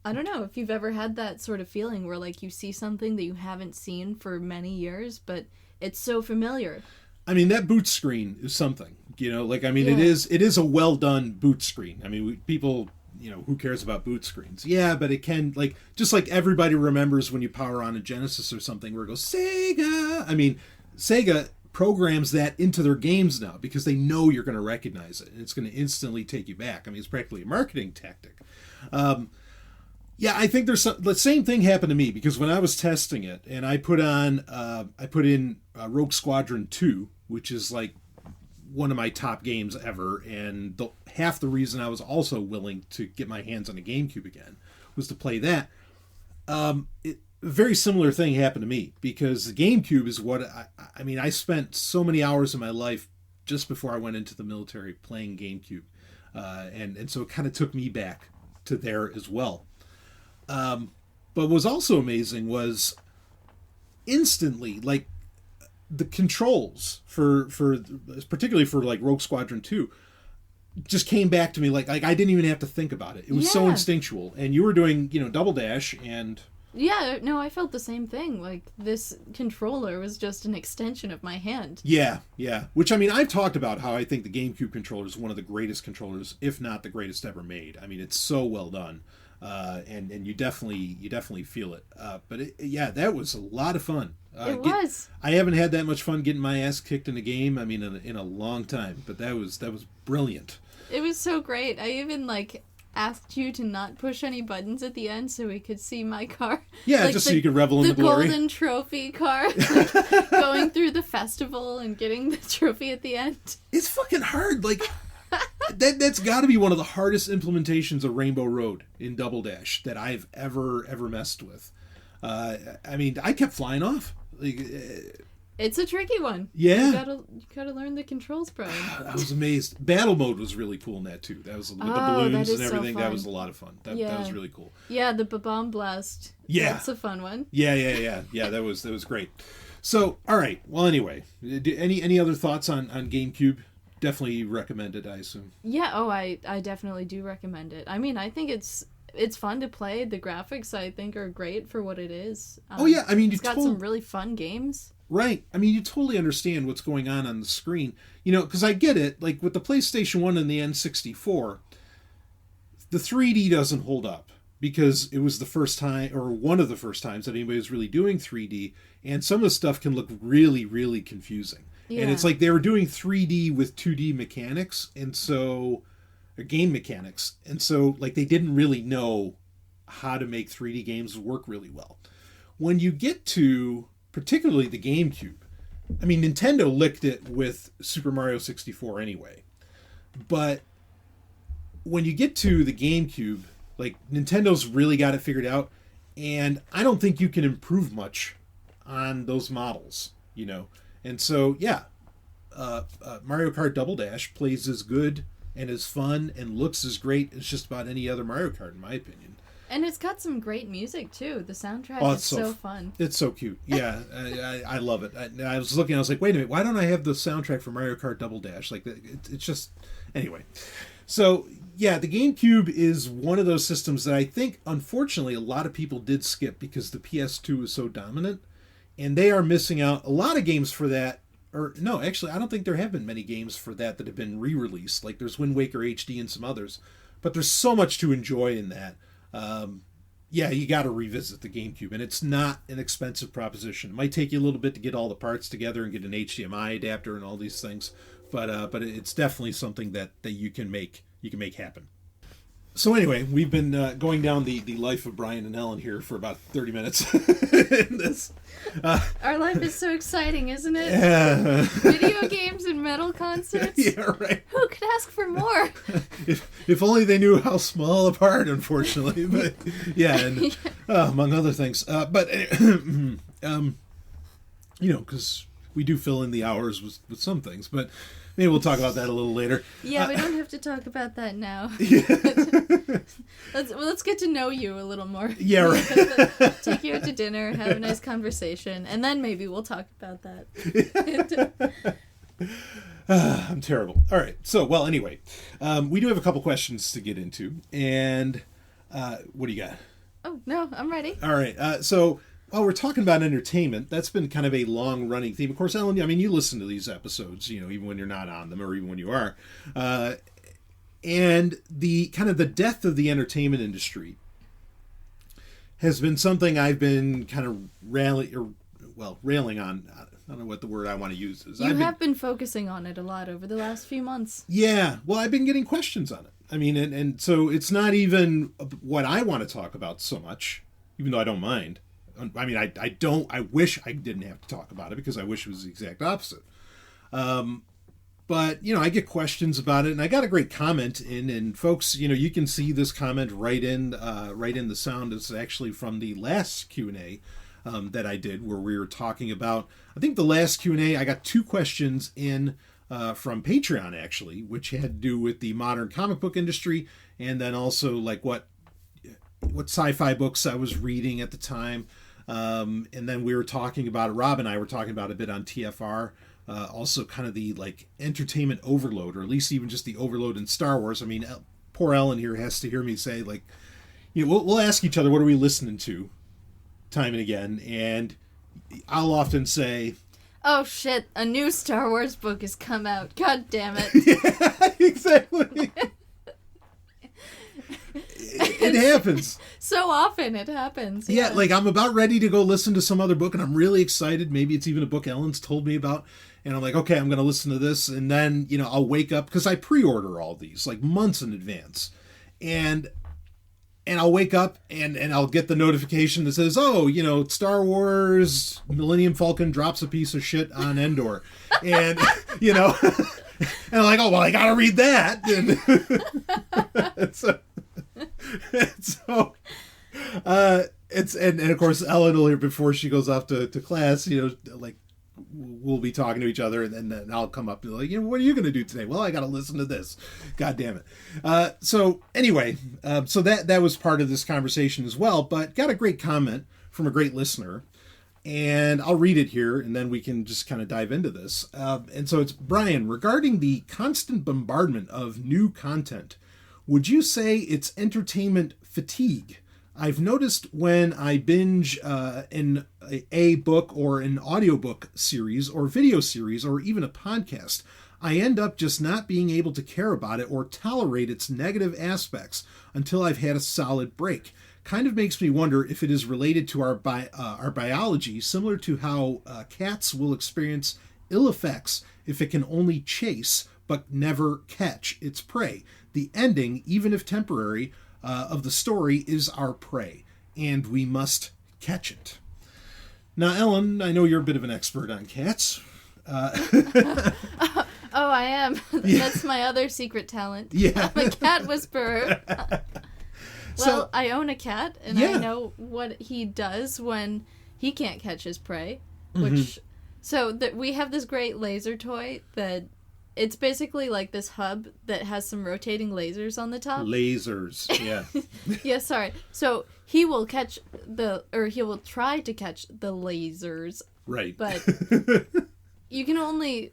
Speaker 2: I don't know if you've ever had that sort of feeling where, like, you see something that you haven't seen for many years, but it's so familiar.
Speaker 1: I mean, that boot screen is something, it is a well done boot screen. I mean, people... who cares about boot screens? Yeah, but it can, like, just like everybody remembers when you power on a Genesis or something where it goes, Sega! I mean, Sega programs that into their games now because they know you're going to recognize it, and it's going to instantly take you back. I mean, it's practically a marketing tactic. I think the same thing happened to me, because when I was testing it, and I put in Rogue Squadron 2, which is, like, one of my top games ever, and half the reason I was also willing to get my hands on a GameCube again was to play that. A very similar thing happened to me, because the GameCube is what I spent so many hours of my life just before I went into the military playing GameCube, and so it kind of took me back to there as well. But what was also amazing was instantly, like, the controls for particularly for like Rogue Squadron 2 just came back to me like I didn't even have to think about it. It was so instinctual. And you were doing, double dash and...
Speaker 2: Yeah, no, I felt the same thing. Like, this controller was just an extension of my hand.
Speaker 1: Yeah. Which, I mean, I've talked about how I think the GameCube controller is one of the greatest controllers, if not the greatest ever made. I mean, it's so well done. And you definitely feel it. But that was a lot of fun.
Speaker 2: It was.
Speaker 1: I haven't had that much fun getting my ass kicked in a game, I mean, in a long time. But that was brilliant.
Speaker 2: It was so great. I even, asked you to not push any buttons at the end so we could see my car.
Speaker 1: Yeah, just so you could revel in the glory.
Speaker 2: The golden trophy car, going through the festival and getting the trophy at the end.
Speaker 1: It's fucking hard. Like, that's got to be one of the hardest implementations of Rainbow Road in Double Dash that I've ever messed with. I mean, I kept flying off.
Speaker 2: It's a tricky one.
Speaker 1: Yeah.
Speaker 2: You gotta learn the controls, Brian.
Speaker 1: I was amazed. Battle mode was really cool in that too. That was with the balloons and everything.
Speaker 2: So
Speaker 1: that was a lot of fun. That was really cool.
Speaker 2: Yeah, the bomb blast.
Speaker 1: Yeah.
Speaker 2: That's a fun one.
Speaker 1: Yeah. That was great. So, all right. Well, anyway, any other thoughts on GameCube? Definitely recommend it, I assume.
Speaker 2: Yeah. Oh, I definitely do recommend it. I mean, I think it's fun to play. The graphics, I think, are great for what it is.
Speaker 1: Oh yeah, I mean,
Speaker 2: it's got some really fun games.
Speaker 1: Right. I mean, you totally understand what's going on the screen. Because I get it. Like, with the PlayStation 1 and the N64, the 3D doesn't hold up. Because it was the first time, or one of the first times, that anybody was really doing 3D. And some of the stuff can look really, really confusing. Yeah. And it's like they were doing 3D with 2D mechanics. And so... or game mechanics. And so, they didn't really know how to make 3D games work really well. When you get to... particularly the GameCube. I mean, Nintendo licked it with Super Mario 64 anyway. But when you get to the GameCube, Nintendo's really got it figured out. And I don't think you can improve much on those models, And so, Mario Kart Double Dash plays as good and as fun and looks as great as just about any other Mario Kart, in my opinion.
Speaker 2: And it's got some great music, too. The soundtrack is so fun.
Speaker 1: It's so cute. Yeah, I love it. I was looking, I was like, wait a minute, why don't I have the soundtrack for Mario Kart Double Dash? It's just... Anyway. So, yeah, the GameCube is one of those systems that I think, unfortunately, a lot of people did skip because the PS2 is so dominant. And they are missing out a lot of games for that. Or, no, actually, I don't think there have been many games for that have been re-released. There's Wind Waker HD and some others. But there's so much to enjoy in that. You got to revisit the GameCube, and it's not an expensive proposition. It might take you a little bit to get all the parts together and get an HDMI adapter and all these things, but it's definitely something that you can make happen. So anyway, we've been going down the life of Brian and Ellen here for about 30 minutes. in this.
Speaker 2: Our life is so exciting, isn't it?
Speaker 1: Yeah.
Speaker 2: Video games and metal concerts.
Speaker 1: Yeah, right.
Speaker 2: Who could ask for more?
Speaker 1: If only they knew how small a part, unfortunately. But yeah, and among other things. But because we do fill in the hours with some things, but. Maybe we'll talk about that a little later.
Speaker 2: Yeah, we don't have to talk about that now.
Speaker 1: Yeah.
Speaker 2: Let's get to know you a little more.
Speaker 1: Yeah, right.
Speaker 2: Take you out to dinner, have a nice conversation, and then maybe we'll talk about that.
Speaker 1: I'm terrible. All right. So, well, anyway, we do have a couple questions to get into, and what do you got?
Speaker 2: Oh, no, I'm ready.
Speaker 1: All right. So... While we're talking about entertainment, that's been kind of a long-running theme. Of course, Ellen, I mean, you listen to these episodes, even when you're not on them or even when you are. And the kind of the death of the entertainment industry has been something I've been kind of railing on. I don't know what the word I want to use is.
Speaker 2: You have been focusing on it a lot over the last few months.
Speaker 1: Yeah. Well, I've been getting questions on it. I mean, and so it's not even what I want to talk about so much, even though I don't mind. I mean, I wish I didn't have to talk about it because I wish it was the exact opposite. But, I get questions about it, and I got a great comment in, and folks, you can see this comment right in the sound. It's actually from the last Q&A that I did where we were talking about, I think the last Q&A, I got two questions in from Patreon, actually, which had to do with the modern comic book industry, and then also, what sci-fi books I was reading at the time. And then we were talking about it. Rob and I were talking about it a bit on TFR. Also, kind of the like entertainment overload, or at least even just the overload in Star Wars. I mean, poor Ellen here has to hear me say like, we'll ask each other, what are we listening to, time and again, and I'll often say,
Speaker 2: oh shit, a new Star Wars book has come out. God damn it.
Speaker 1: Yeah, exactly. It happens.
Speaker 2: So often it happens.
Speaker 1: Yeah, like I'm about ready to go listen to some other book and I'm really excited. Maybe it's even a book Ellen's told me about. And I'm like, okay, I'm going to listen to this. And then, I'll wake up because I pre-order all these like months in advance. And I'll wake up and I'll get the notification that says, oh, Star Wars Millennium Falcon drops a piece of shit on Endor. And, and I'm like, oh, well, I got to read that. And and of course Ellen will hear before she goes off to class, like we'll be talking to each other, and then I'll come up and be like, what are you going to do today? Well, I got to listen to this. God damn it. So anyway, so that was part of this conversation as well, but got a great comment from a great listener. And I'll read it here, and then we can just kind of dive into this. And so it's Brian, regarding the constant bombardment of new content, would you say it's entertainment fatigue? I've noticed when I binge in a book or an audiobook series or video series or even a podcast, I end up just not being able to care about it or tolerate its negative aspects until I've had a solid break. Kind of makes me wonder if it is related to our biology, similar to how cats will experience ill effects if it can only chase but never catch its prey. The ending, even if temporary, of the story is our prey, and we must catch it. Now, Ellen, I know you're a bit of an expert on cats.
Speaker 2: Oh, I am. Yeah. That's my other secret talent.
Speaker 1: Yeah.
Speaker 2: I'm a cat whisperer. Well, I own a cat, and I know what he does when he can't catch his prey. Which, so we have this great laser toy that it's basically like this hub that has some rotating lasers on the top. Lasers,
Speaker 1: yeah.
Speaker 2: Yeah, sorry. So he will he will try to catch the lasers.
Speaker 1: Right.
Speaker 2: But you can only,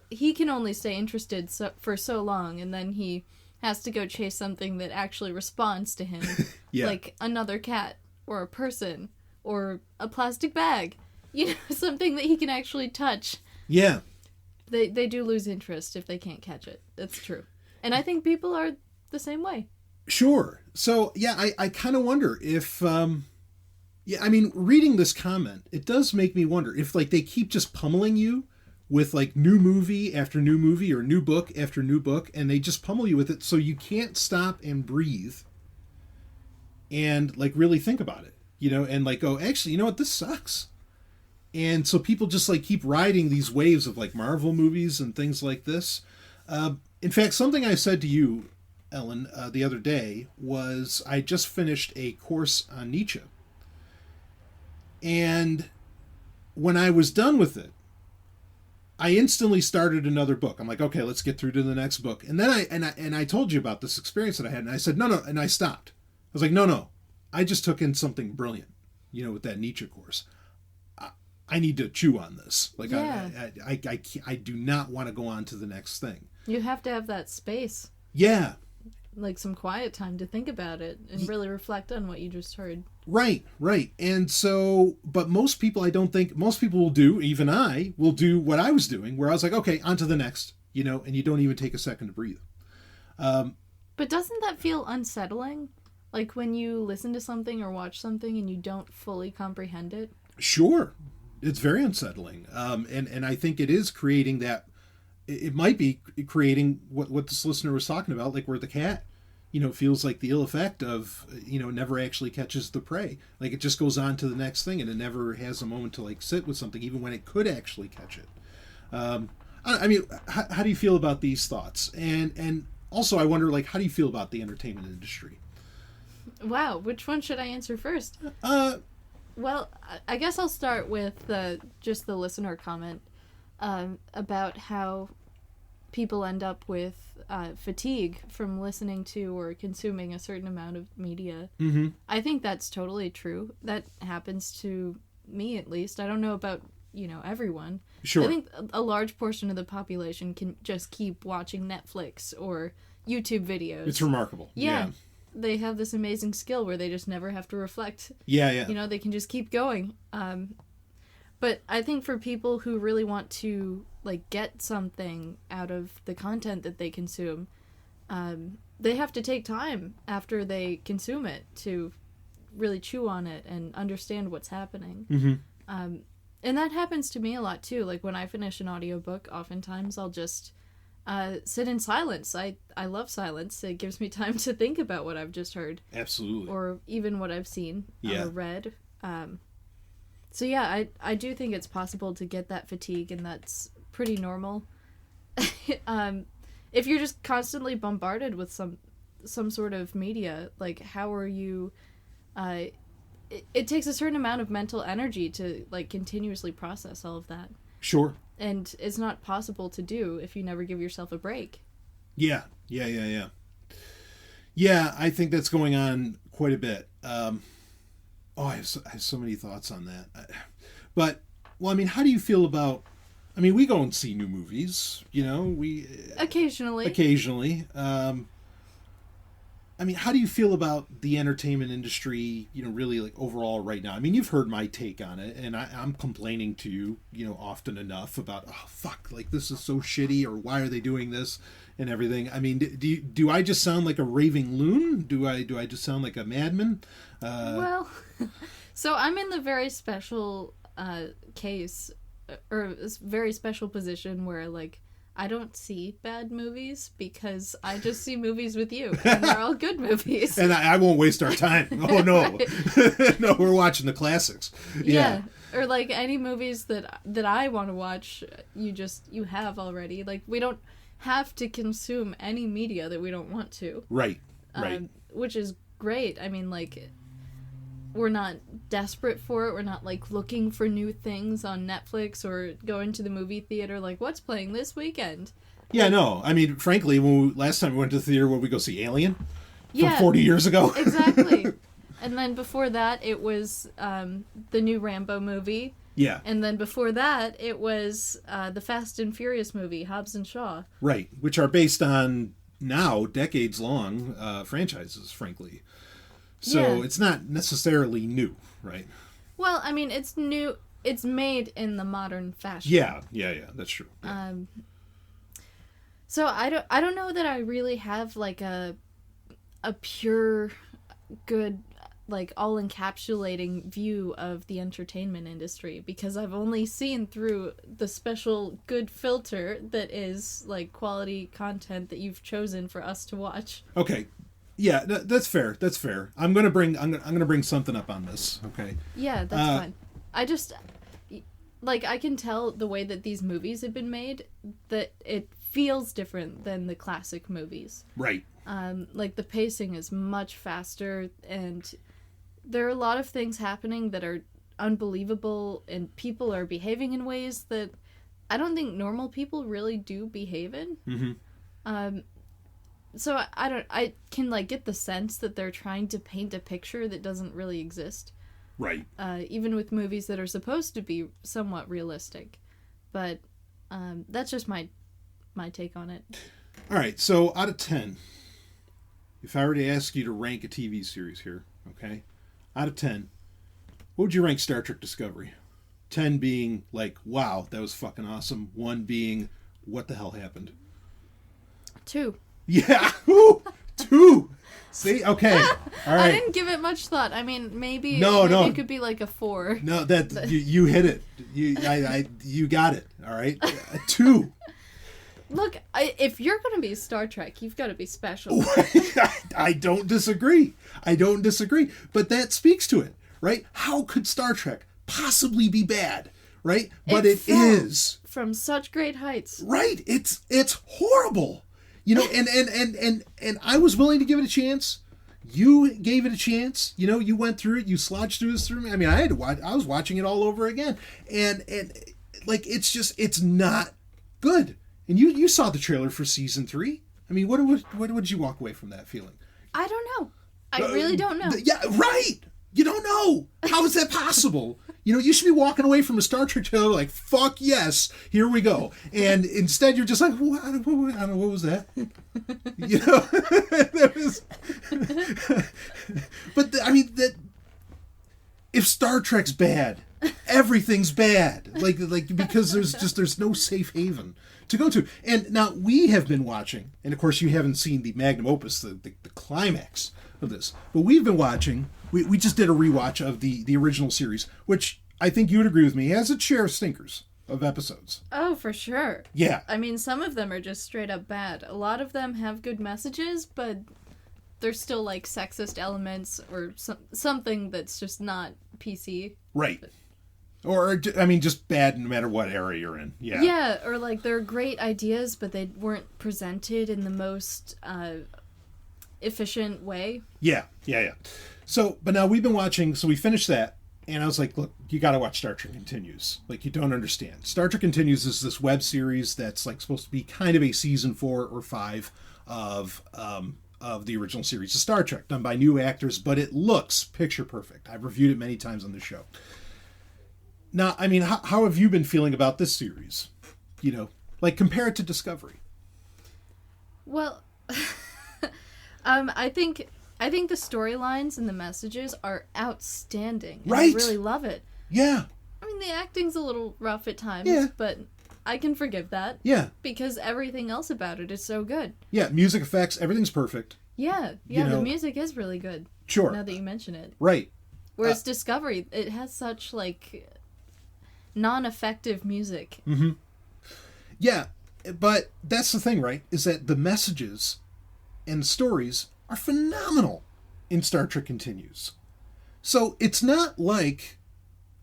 Speaker 2: he can only stay interested for so long, and then he has to go chase something that actually responds to him. Yeah. Like another cat, or a person, or a plastic bag. Something that he can actually touch.
Speaker 1: Yeah.
Speaker 2: They do lose interest if they can't catch it. That's true. And I think people are the same way.
Speaker 1: Sure. So, yeah, I kind of wonder if, reading this comment, it does make me wonder if, like, they keep just pummeling you with, like, new movie after new movie or new book after new book, and they just pummel you with it so you can't stop and breathe and, like, really think about it, and, like, go, actually, you know what, this sucks. And so people just like keep riding these waves of like Marvel movies and things like this. In fact, something I said to you, Ellen, the other day was I just finished a course on Nietzsche. And when I was done with it, I instantly started another book. I'm like, okay, let's get through to the next book. And then I told you about this experience that I had, and I said, no, and I stopped. I was like, no, I just took in something brilliant, with that Nietzsche course. I need to chew on this. Like, yeah. I do not want to go on to the next thing.
Speaker 2: You have to have that space.
Speaker 1: Yeah.
Speaker 2: Like some quiet time to think about it and really reflect on what you just heard.
Speaker 1: Right. And so, but most people will do, even I will do what I was doing, where I was like, okay, on to the next, and you don't even take a second to breathe.
Speaker 2: But doesn't that feel unsettling? Like when you listen to something or watch something and you don't fully comprehend it? Sure.
Speaker 1: It's very unsettling. And I think it is creating that, it might be creating what this listener was talking about, like where the cat, feels like the ill effect of, never actually catches the prey. Like it just goes on to the next thing and it never has a moment to like sit with something, even when it could actually catch it. How do you feel about these thoughts? And also I wonder, like, how do you feel about the entertainment industry?
Speaker 2: Wow, which one should I answer first? Well, I guess I'll start with just the listener comment about how people end up with fatigue from listening to or consuming a certain amount of media.
Speaker 1: Mm-hmm.
Speaker 2: I think that's totally true. That happens to me, at least. I don't know about, everyone.
Speaker 1: Sure.
Speaker 2: I think a large portion of the population can just keep watching Netflix or YouTube videos.
Speaker 1: It's remarkable.
Speaker 2: Yeah. They have this amazing skill where they just never have to reflect.
Speaker 1: Yeah.
Speaker 2: They can just keep going. But I think for people who really want to, get something out of the content that they consume, they have to take time after they consume it to really chew on it and understand what's happening.
Speaker 1: Mm-hmm.
Speaker 2: And that happens to me a lot, too. Like, when I finish an audiobook, oftentimes I'll just sit in silence. I love silence. It gives me time to think about what I've just heard.
Speaker 1: Absolutely.
Speaker 2: Or even what I've seen
Speaker 1: or
Speaker 2: read. So yeah, I do think it's possible to get that fatigue, and that's pretty normal. If you're just constantly bombarded with some sort of media, how are you... It takes a certain amount of mental energy to, continuously process all of that.
Speaker 1: Sure.
Speaker 2: And it's not possible to do if you never give yourself a break.
Speaker 1: Yeah, I think that's going on quite a bit. I have so many thoughts on that. But, how do you feel about... we go and see new movies, we... Occasionally. How do you feel about the entertainment industry, really, overall right now? You've heard my take on it, and I'm complaining to you, often enough about, oh, fuck, this is so shitty, or why are they doing this, and everything. Do I just sound like a raving loon? Do I just sound like a madman?
Speaker 2: Well, so I'm in the very special case, or very special position where, I don't see bad movies because I just see movies with you, and they're all good movies.
Speaker 1: And I won't waste our time. Oh, no. No, we're watching the classics. Yeah.
Speaker 2: Or, any movies that I want to watch, you have already. We don't have to consume any media that we don't want to.
Speaker 1: Right.
Speaker 2: Which is great. We're not desperate for it. We're not, looking for new things on Netflix or going to the movie theater, what's playing this weekend?
Speaker 1: Yeah, no. Frankly, last time we went to the theater, we go see Alien?
Speaker 2: Yeah.
Speaker 1: From 40 years ago?
Speaker 2: Exactly. And then before that, it was the new Rambo movie.
Speaker 1: Yeah.
Speaker 2: And then before that, it was the Fast and Furious movie, Hobbs and Shaw.
Speaker 1: Right, which are based on, now, decades-long franchises, frankly. So It's not necessarily new, right?
Speaker 2: Well, it's new. It's made in the modern fashion.
Speaker 1: Yeah, that's true. Yeah.
Speaker 2: So I don't know that I really have a pure, good, all encapsulating view of the entertainment industry, because I've only seen through the special good filter that is quality content that you've chosen for us to watch.
Speaker 1: Okay. Yeah, that's fair. I'm gonna bring something up on this. Okay.
Speaker 2: Yeah, that's fine. I just I can tell the way that these movies have been made that it feels different than the classic movies.
Speaker 1: Right.
Speaker 2: The pacing is much faster, and there are a lot of things happening that are unbelievable, and people are behaving in ways that I don't think normal people really do behave in.
Speaker 1: Mm-hmm.
Speaker 2: So I can get the sense that they're trying to paint a picture that doesn't really exist.
Speaker 1: Right.
Speaker 2: Even with movies that are supposed to be somewhat realistic. But that's just my take on it.
Speaker 1: All right, so out of 10, if I were to ask you to rank a TV series here, okay? Out of 10, what would you rank Star Trek Discovery? 10 being wow, that was fucking awesome. 1 being, what the hell happened?
Speaker 2: 2.
Speaker 1: Yeah, Ooh, 2. See, okay, all right.
Speaker 2: I didn't give it much thought. Maybe
Speaker 1: no.
Speaker 2: It could be a 4.
Speaker 1: No, that you hit it. You got it. All right, 2.
Speaker 2: Look, if you're gonna be Star Trek, you've got to be special.
Speaker 1: I don't disagree. But that speaks to it, right? How could Star Trek possibly be bad, right? But it is
Speaker 2: from such great heights.
Speaker 1: Right. It's horrible. And I was willing to give it a chance. You gave it a chance. You went through it. You slodged through this through me. I had to watch. I was watching it all over again, and it's not good. And you saw the trailer for season 3. I mean, what would you walk away from that feeling?
Speaker 2: I don't know. I really don't know.
Speaker 1: Yeah, right. You don't know. How is that possible? You should be walking away from a Star Trek trailer like, fuck yes, here we go. And instead you're just like, well, I don't know, what was that? That was... But, I mean, if Star Trek's bad, everything's bad. Like because there's no safe haven to go to. And now we have been watching, and of course you haven't seen the magnum opus, the climax of this, but we've been watching, we just did a rewatch of the original series, which I think you would agree with me has its share of stinkers of episodes.
Speaker 2: Oh, for sure.
Speaker 1: Yeah.
Speaker 2: I mean, some of them are just straight up bad. A lot of them have good messages, but there's still like sexist elements or something that's just not PC.
Speaker 1: Right. Or, I mean, just bad no matter what area you're in. Yeah.
Speaker 2: Yeah, or like they're great ideas, but they weren't presented in the most efficient way.
Speaker 1: Yeah. So, but now we've been watching, so we finished that, and I was like, look, you gotta watch Star Trek Continues. Like, you don't understand. Star Trek Continues is this web series that's like supposed to be kind of a season 4 or 5 of the original series of Star Trek, done by new actors, but it looks picture perfect. I've reviewed it many times on the show. Now, I mean, how have you been feeling about this series? Like, compare it to Discovery.
Speaker 2: Well, I think the storylines and the messages are outstanding.
Speaker 1: Right.
Speaker 2: I really love it.
Speaker 1: Yeah.
Speaker 2: I mean, the acting's a little rough at times,
Speaker 1: Yeah.
Speaker 2: but I can forgive that.
Speaker 1: Yeah.
Speaker 2: Because everything else about it is so good.
Speaker 1: Yeah, music effects, everything's perfect.
Speaker 2: Yeah, the music is really good.
Speaker 1: Sure.
Speaker 2: Now that you mention it.
Speaker 1: Right.
Speaker 2: Whereas Discovery, it has such, like, non-effective music.
Speaker 1: Mm-hmm. Yeah, but that's the thing, right? Is that the messages and the stories are phenomenal in Star Trek Continues. So it's not like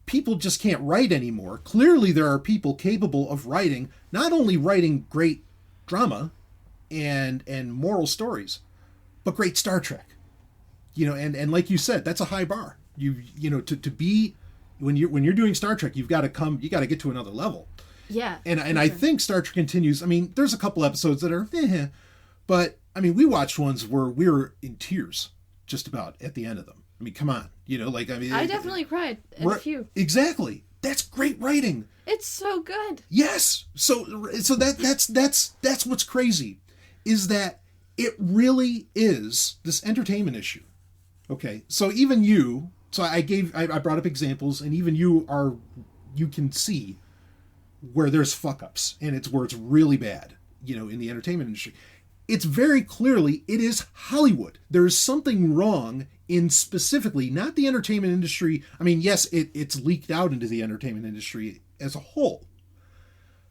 Speaker 1: people just can't write anymore. Clearly there are people capable of writing, not only writing great drama and moral stories, but great Star Trek. And like you said, that's a high bar. To be when you're doing Star Trek, you got to get to another level.
Speaker 2: Yeah.
Speaker 1: And I think Star Trek Continues, I mean, there's a couple episodes that are but I mean, we watched ones where we were in tears just about at the end of them. I mean, come on.
Speaker 2: I definitely cried in a few.
Speaker 1: Exactly. That's great writing.
Speaker 2: It's so good.
Speaker 1: Yes. So that's what's crazy, is that it really is this entertainment issue. Okay. So even you, I brought up examples, and even you can see where there's fuck ups, and it's where it's really bad, in the entertainment industry. It's very clearly, it is Hollywood. There is something wrong in specifically, not the entertainment industry. I mean, yes, it's leaked out into the entertainment industry as a whole.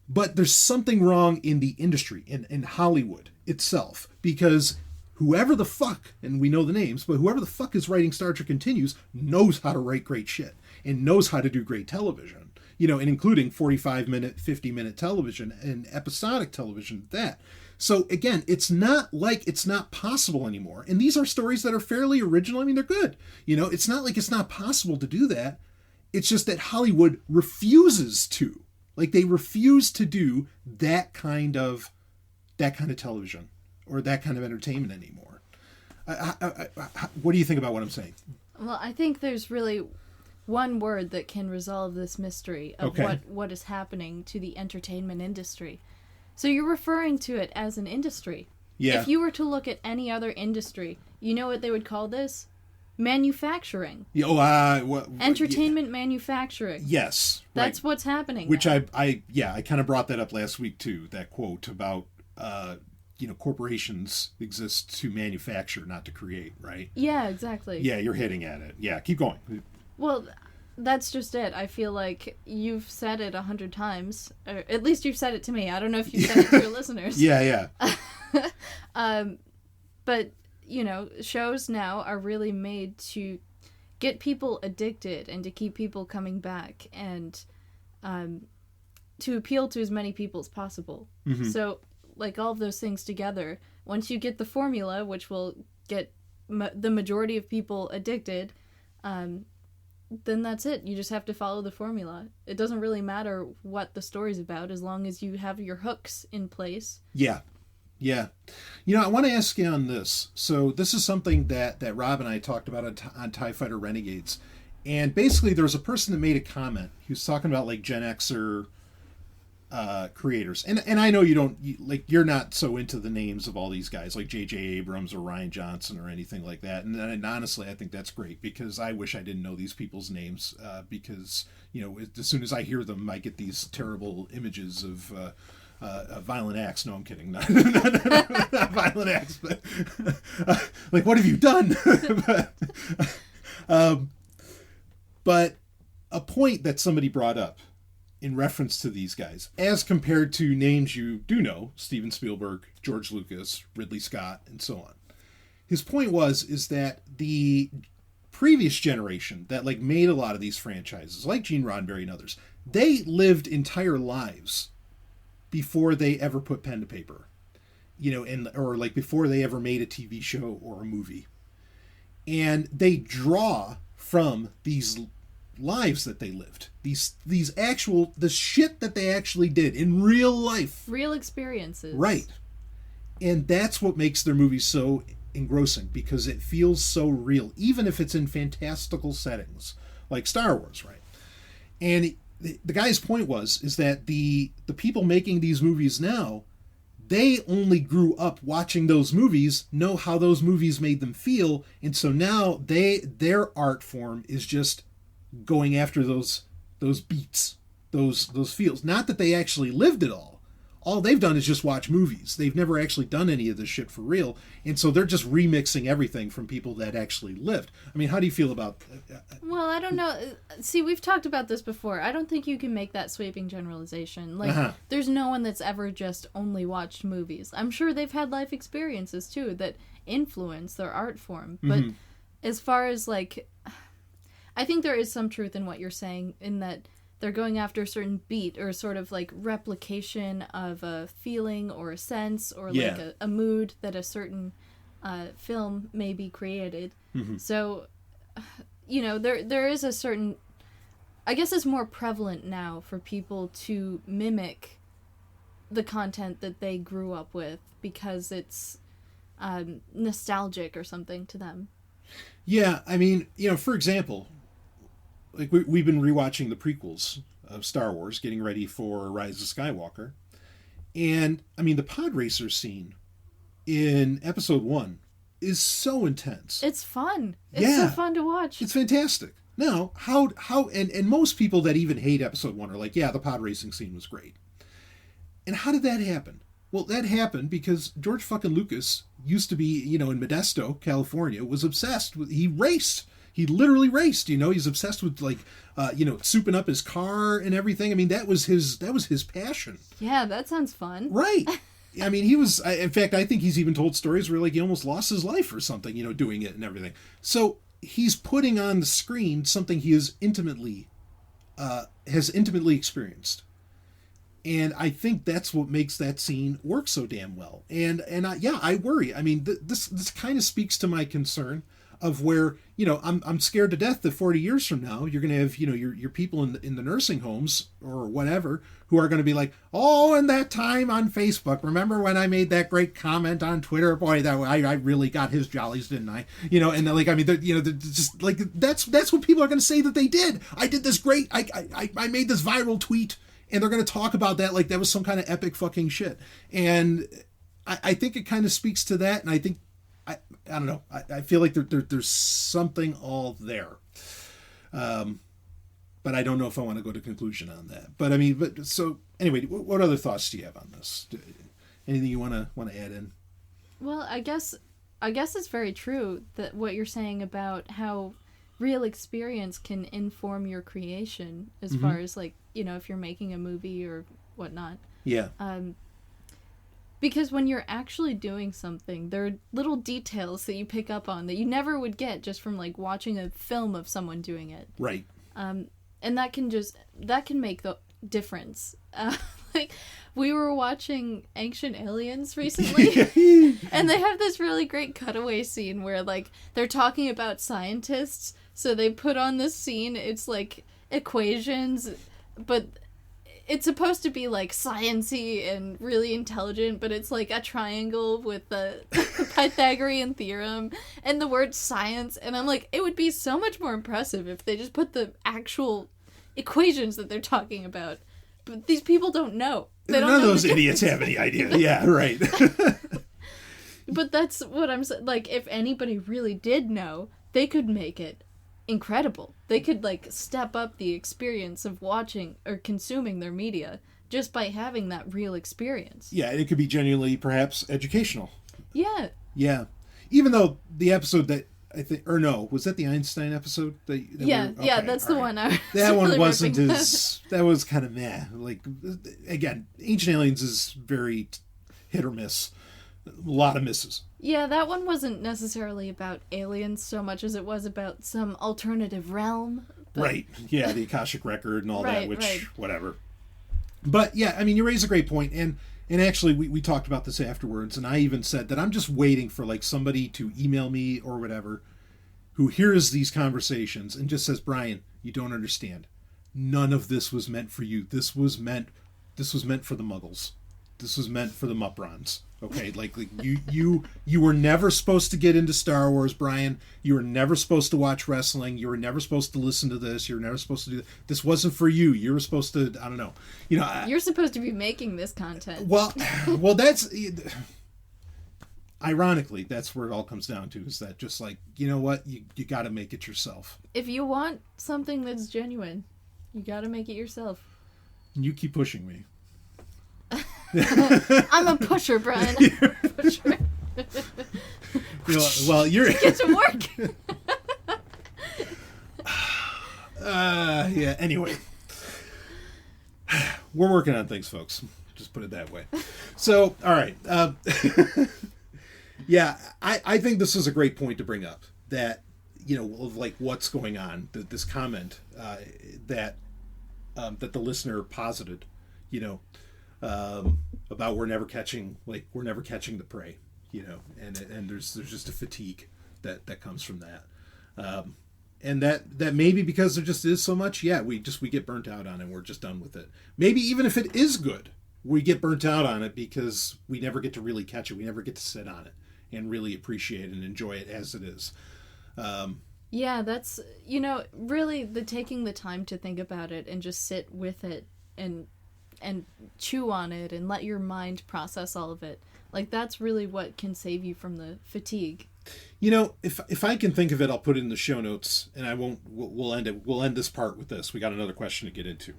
Speaker 1: But there's something wrong in the industry, in Hollywood itself. Because whoever the fuck, and we know the names, but whoever the fuck is writing Star Trek Continues knows how to write great shit. And knows how to do great television. And including 45-minute, 50-minute television and episodic television at that. So again, it's not like it's not possible anymore. And these are stories that are fairly original. I mean, they're good. It's not like it's not possible to do that. It's just that Hollywood refuses to. Like, they refuse to do that kind of television or that kind of entertainment anymore. What do you think about what I'm saying?
Speaker 2: Well, I think there's really one word that can resolve this mystery of what is happening to the entertainment industry. So you're referring to it as an industry. Yeah. If you were to look at any other industry, you know what they would call this? Manufacturing. Entertainment manufacturing.
Speaker 1: Yes.
Speaker 2: That's what's happening.
Speaker 1: Which I kind of brought that up last week too, that quote about, corporations exist to manufacture, not to create, right?
Speaker 2: Yeah, exactly.
Speaker 1: Yeah, you're hitting at it. Yeah, keep going.
Speaker 2: Well, that's just it. I feel like you've said it 100 times. Or at least you've said it to me. I don't know if you've said it to your listeners.
Speaker 1: Yeah.
Speaker 2: But, shows now are really made to get people addicted and to keep people coming back and to appeal to as many people as possible. Mm-hmm. So, like, all of those things together, once you get the formula, which will get the majority of people addicted, then that's it. You just have to follow the formula. It doesn't really matter what the story's about as long as you have your hooks in place.
Speaker 1: Yeah. Yeah. I want to ask you on this. So this is something that Rob and I talked about on TIE Fighter Renegades. And basically there was a person that made a comment. He was talking about like Gen Xer creators. And I know you're not so into the names of all these guys like J.J. Abrams or Ryan Johnson or anything like that. And honestly, I think that's great because I wish I didn't know these people's names because, as soon as I hear them, I get these terrible images of violent acts. No, I'm kidding. Not violent acts, but like, what have you done? But a point that somebody brought up in reference to these guys, as compared to names you do know, Steven Spielberg, George Lucas, Ridley Scott, and so on. His point is that the previous generation that like made a lot of these franchises, like Gene Roddenberry and others, they lived entire lives before they ever put pen to paper, or like before they ever made a TV show or a movie. And they draw from these lives that they lived, the shit that they actually did in real life,
Speaker 2: real experiences,
Speaker 1: right? And that's what makes their movies so engrossing, because it feels so real, even if it's in fantastical settings like Star Wars, right? And the guy's point is that the people making these movies now, they only grew up watching those movies, know how those movies made them feel, and so now their art form is just going after those beats, those feels. Not that they actually lived it all. All they've done is just watch movies. They've never actually done any of this shit for real, and so they're just remixing everything from people that actually lived. I mean, how do you feel about
Speaker 2: Well, I don't know. See, we've talked about this before. I don't think you can make that sweeping generalization. Like, there's no one that's ever just only watched movies. I'm sure they've had life experiences, too, that influence their art form. But as far as, like, I think there is some truth in what you're saying, in that they're going after a certain beat or sort of like replication of a feeling or a sense or like a mood that a certain film may be created. So, there is a certain, I guess it's more prevalent now for people to mimic the content that they grew up with because it's nostalgic or something to them.
Speaker 1: Yeah, I mean, for example, like we've been rewatching the prequels of Star Wars, getting ready for Rise of Skywalker. And, I mean, the pod racer scene in Episode 1 is so intense.
Speaker 2: It's fun. It's so fun to watch.
Speaker 1: It's fantastic. Now, and most people that even hate Episode 1 are like, yeah, the pod racing scene was great. And how did that happen? Well, that happened because George fucking Lucas used to be, in Modesto, California, was obsessed with, he raced. He literally raced, he's obsessed with like, souping up his car and everything. I mean, that was his passion.
Speaker 2: Yeah, that sounds fun.
Speaker 1: Right. I mean, he was, in fact, I think he's even told stories where like he almost lost his life or something, doing it and everything. So he's putting on the screen something he is intimately experienced. And I think that's what makes that scene work so damn well. And I worry. I mean, this kind of speaks to my concern of where, I'm scared to death that 40 years from now, you're going to have, your people in the nursing homes or whatever who are going to be like, oh, and that time on Facebook, remember when I made that great comment on Twitter? Boy, that I really got his jollies, didn't I? And like, I mean, just like, that's what people are going to say that they did. I did this great, I made this viral tweet, and they're going to talk about that like that was some kind of epic fucking shit. And I think it kind of speaks to that, and I think, I don't know. I feel like there's something all there. But I don't know if I want to go to conclusion on that. But I mean, so anyway, what other thoughts do you have on this? Anything you want to add in?
Speaker 2: Well, I guess it's very true that what you're saying about how real experience can inform your creation as far as like, if you're making a movie or whatnot.
Speaker 1: Yeah.
Speaker 2: Because when you're actually doing something, there are little details that you pick up on that you never would get just from like watching a film of someone doing it.
Speaker 1: Right.
Speaker 2: And that can make the difference. Like We were watching Ancient Aliens recently, and they have this really great cutaway scene where, like, they're talking about scientists, so they put on this scene, it's, like, equations, but it's supposed to be, like, science-y and really intelligent, but it's, like, a triangle with the Pythagorean theorem and the word science, and I'm like, it would be so much more impressive if they just put the actual equations that they're talking about. But these people don't know. None
Speaker 1: of those idiots have any idea. Yeah, right.
Speaker 2: But that's what I'm saying. Like, if anybody really did know, they could make it incredible. They could, like, step up the experience of watching or consuming their media just by having that real experience.
Speaker 1: Yeah, it could be genuinely, perhaps, educational.
Speaker 2: Yeah.
Speaker 1: Yeah. Even though the episode that I think, or no, was that the Einstein episode?
Speaker 2: Yeah, that's the one.
Speaker 1: That one wasn't as, that was kind of meh. Like, again, Ancient Aliens is very hit or miss. A lot of misses.
Speaker 2: Yeah, that one wasn't necessarily about aliens so much as it was about some alternative realm.
Speaker 1: But... Right. Yeah, the Akashic Record and all that, which, whatever. But, yeah, I mean, you raise a great point, and actually, we talked about this afterwards, and I even said that I'm just waiting for, like, somebody to email me or whatever who hears these conversations and just says, Brian, you don't understand. None of this was meant for you. This was meant for the Muggles. This was meant for the Muprons. Okay, like you were never supposed to get into Star Wars, Brian. You were never supposed to watch wrestling. You were never supposed to listen to this. You were never supposed to do that. This wasn't for you. You were supposed to, I don't know.
Speaker 2: You're supposed to be making this content.
Speaker 1: Well, that's ironically, that's where it all comes down to, is that just like, you know what? You got to make it yourself.
Speaker 2: If you want something that's genuine, you got to make it yourself.
Speaker 1: And you keep pushing me.
Speaker 2: I'm a pusher, Brian. I'm a pusher.
Speaker 1: Well, you're
Speaker 2: get to work.
Speaker 1: Yeah. Anyway, we're working on things, folks. Just put it that way. So, all right. Yeah, I think this is a great point to bring up. That, of like what's going on. This comment that the listener posited. About we're never catching the prey, and there's just a fatigue that comes from that, and that maybe because there just is so much, we get burnt out on it and we're just done with it. Maybe even if it is good, we get burnt out on it because we never get to really catch it. We never get to sit on it and really appreciate and enjoy it as it is.
Speaker 2: Yeah, that's, really taking the time to think about it and just sit with it and chew on it and let your mind process all of it. Like, that's really what can save you from the fatigue.
Speaker 1: If I can think of it, I'll put it in the show notes, and I won't. We'll end it. We'll end this part with this. We got another question to get into.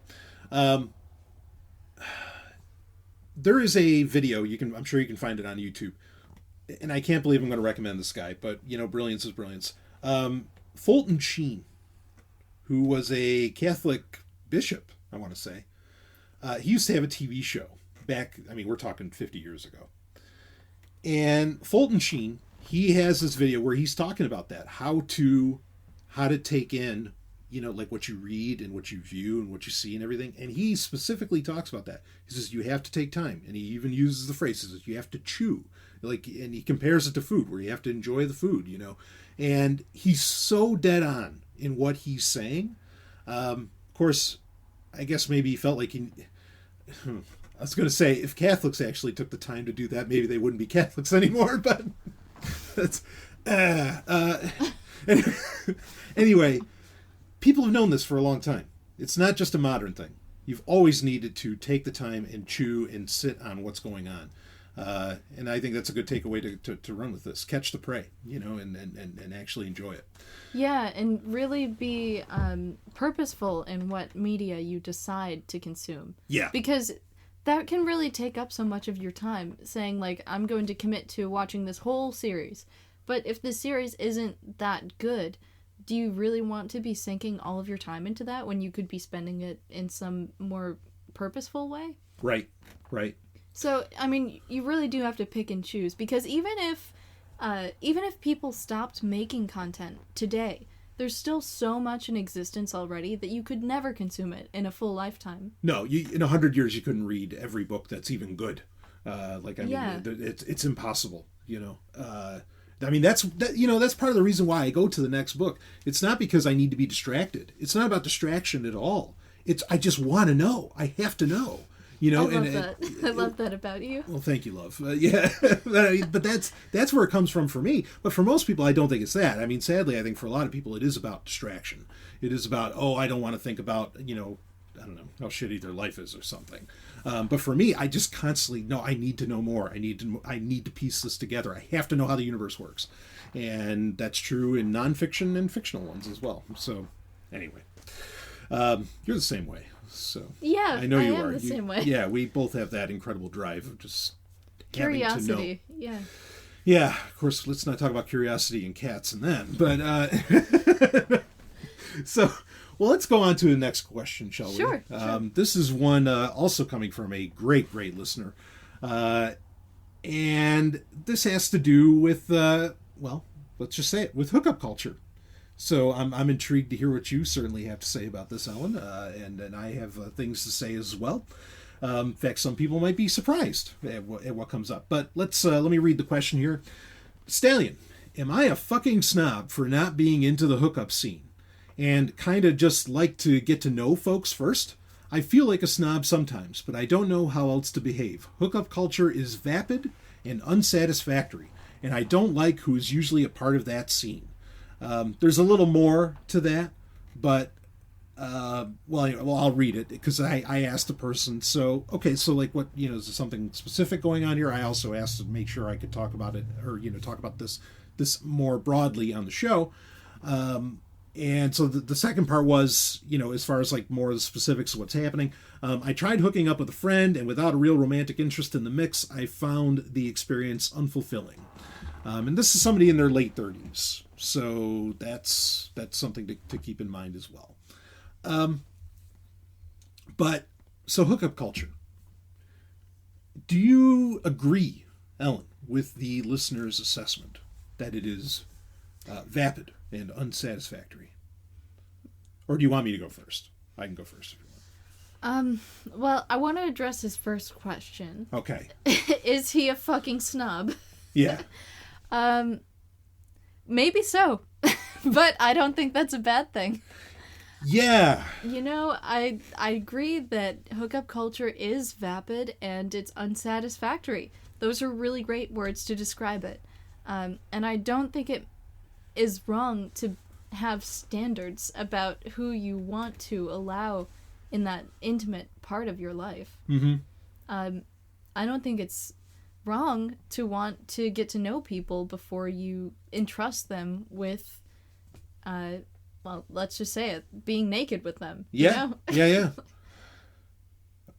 Speaker 1: There is a video I'm sure you can find it on YouTube, and I can't believe I'm going to recommend this guy, but brilliance is brilliance. Fulton Sheen, who was a Catholic bishop, I want to say. He used to have a TV show back, we're talking 50 years ago. And Fulton Sheen, he has this video where he's talking about that, how to take in, like what you read and what you view and what you see and everything. And he specifically talks about that. He says, you have to take time. And he even uses the phrases, you have to chew. And he compares it to food, where you have to enjoy the food, And he's so dead on in what he's saying. Of course, I guess maybe he felt like I was going to say, if Catholics actually took the time to do that, maybe they wouldn't be Catholics anymore, but that's... Anyway, people have known this for a long time. It's not just a modern thing. You've always needed to take the time and chew and sit on what's going on. And I think that's a good takeaway to run with this. Catch the prey, and actually enjoy it.
Speaker 2: Yeah, and really be purposeful in what media you decide to consume.
Speaker 1: Yeah.
Speaker 2: Because that can really take up so much of your time, saying, like, I'm going to commit to watching this whole series. But if the series isn't that good, do you really want to be sinking all of your time into that when you could be spending it in some more purposeful way?
Speaker 1: Right.
Speaker 2: So, you really do have to pick and choose, because even if people stopped making content today, there's still so much in existence already that you could never consume it in a full lifetime.
Speaker 1: No, in 100 years you couldn't read every book that's even good. It's impossible, I mean, that's part of the reason why I go to the next book. It's not because I need to be distracted. It's not about distraction at all. I just want to know. I have to know.
Speaker 2: I love that. I love that about you.
Speaker 1: Well, thank you, love. But that's where it comes from for me. But for most people, I don't think it's that. I mean, sadly, I think for a lot of people, it is about distraction. It is about, I don't want to think about, I don't know, how shitty their life is or something. But for me, I just constantly, no, I need to know more. I need to piece this together. I have to know how the universe works. And that's true in nonfiction and fictional ones as well. So, anyway. You're the same way. So
Speaker 2: yeah,
Speaker 1: I know you
Speaker 2: am
Speaker 1: are.
Speaker 2: The same way.
Speaker 1: Yeah, we both have that incredible drive of just
Speaker 2: curiosity.
Speaker 1: Having to know.
Speaker 2: Yeah.
Speaker 1: Yeah, of course. Let's not talk about curiosity and cats and then. But so, well, let's go on to the next question, shall we?
Speaker 2: Sure.
Speaker 1: This is one also coming from a great listener, and this has to do with let's just say it, with hookup culture. So I'm intrigued to hear what you certainly have to say about this, Ellen, and I have things to say as well. In fact, some people might be surprised at what comes up. But let me read the question here. Stallion, am I a fucking snob for not being into the hookup scene and kind of just like to get to know folks first? I feel like a snob sometimes, but I don't know how else to behave. Hookup culture is vapid and unsatisfactory, and I don't like who is usually a part of that scene. There's a little more to that, but, I'll read it because I asked the person. So, okay, so like what, is there something specific going on here? I also asked to make sure I could talk about it or, talk about this more broadly on the show. And so the second part was, as far as like more of the specifics of what's happening, I tried hooking up with a friend, and without a real romantic interest in the mix, I found the experience unfulfilling. And this is somebody in their late 30s. So that's something to keep in mind as well. So hookup culture. Do you agree, Ellen, with the listener's assessment that it is vapid and unsatisfactory? Or do you want me to go first? I can go first if you want.
Speaker 2: Well, I want to address his first question.
Speaker 1: Okay.
Speaker 2: Is he a fucking snob?
Speaker 1: Yeah.
Speaker 2: Maybe so, but I don't think that's a bad thing.
Speaker 1: Yeah.
Speaker 2: I agree that hookup culture is vapid and it's unsatisfactory. Those are really great words to describe it. And I don't think it is wrong to have standards about who you want to allow in that intimate part of your life.
Speaker 1: Mm-hmm.
Speaker 2: I don't think it's wrong to want to get to know people before you entrust them with, let's just say it, being naked with them.
Speaker 1: Yeah. Yeah.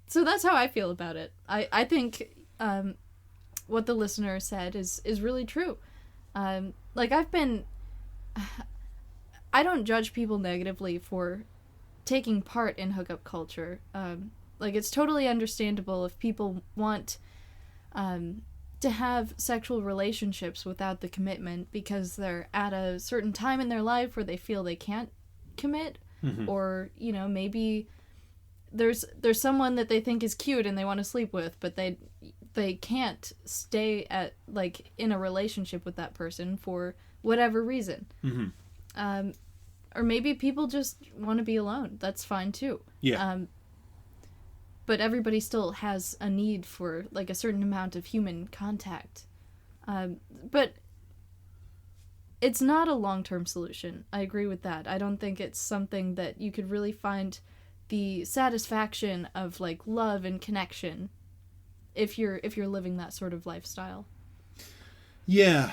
Speaker 2: So that's how I feel about it. I think what the listener said is really true. I don't judge people negatively for taking part in hookup culture. It's totally understandable if people want to have sexual relationships without the commitment because they're at a certain time in their life where they feel they can't commit,
Speaker 1: mm-hmm.
Speaker 2: or maybe there's someone that they think is cute and they want to sleep with, but they can't stay at in a relationship with that person for whatever reason.
Speaker 1: Mm-hmm.
Speaker 2: Or maybe people just want to be alone. That's fine too.
Speaker 1: Yeah.
Speaker 2: But everybody still has a need for a certain amount of human contact. But it's not a long-term solution. I agree with that. I don't think it's something that you could really find the satisfaction of love and connection if you're living that sort of lifestyle.
Speaker 1: Yeah.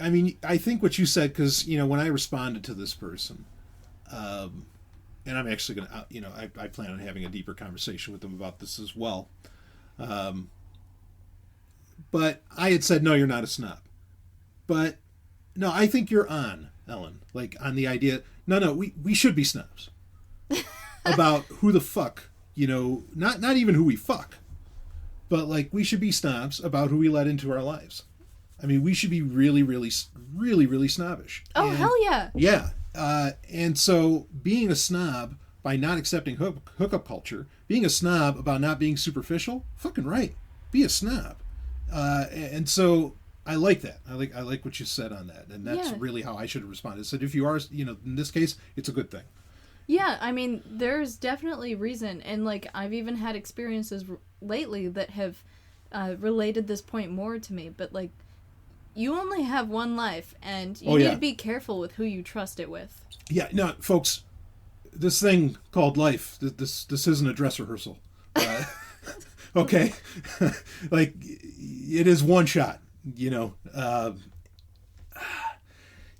Speaker 1: I mean, I think what you said, because, when I responded to this person, and I'm actually going to, I plan on having a deeper conversation with them about this as well. But I had said, no, you're not a snob. But, no, I think you're on, Ellen. On the idea, no, we should be snobs. About who the fuck, not even who we fuck. But, we should be snobs about who we let into our lives. I mean, we should be really, really, really, really snobbish.
Speaker 2: Oh, hell yeah.
Speaker 1: Yeah. And so being a snob by not accepting hookup culture, being a snob about not being superficial, fucking right. Be a snob. And so I like that. I like what you said on that. And that's really how I should have responded. I said, if you are, in this case, it's a good thing.
Speaker 2: Yeah, I mean, there's definitely reason. And, like, I've even had experiences lately that have related this point more to me. But, like, you only have one life, and you need to be careful with who you trust it with.
Speaker 1: Yeah, no, folks, this thing called life, this isn't a dress rehearsal. Okay? Like, it is one shot,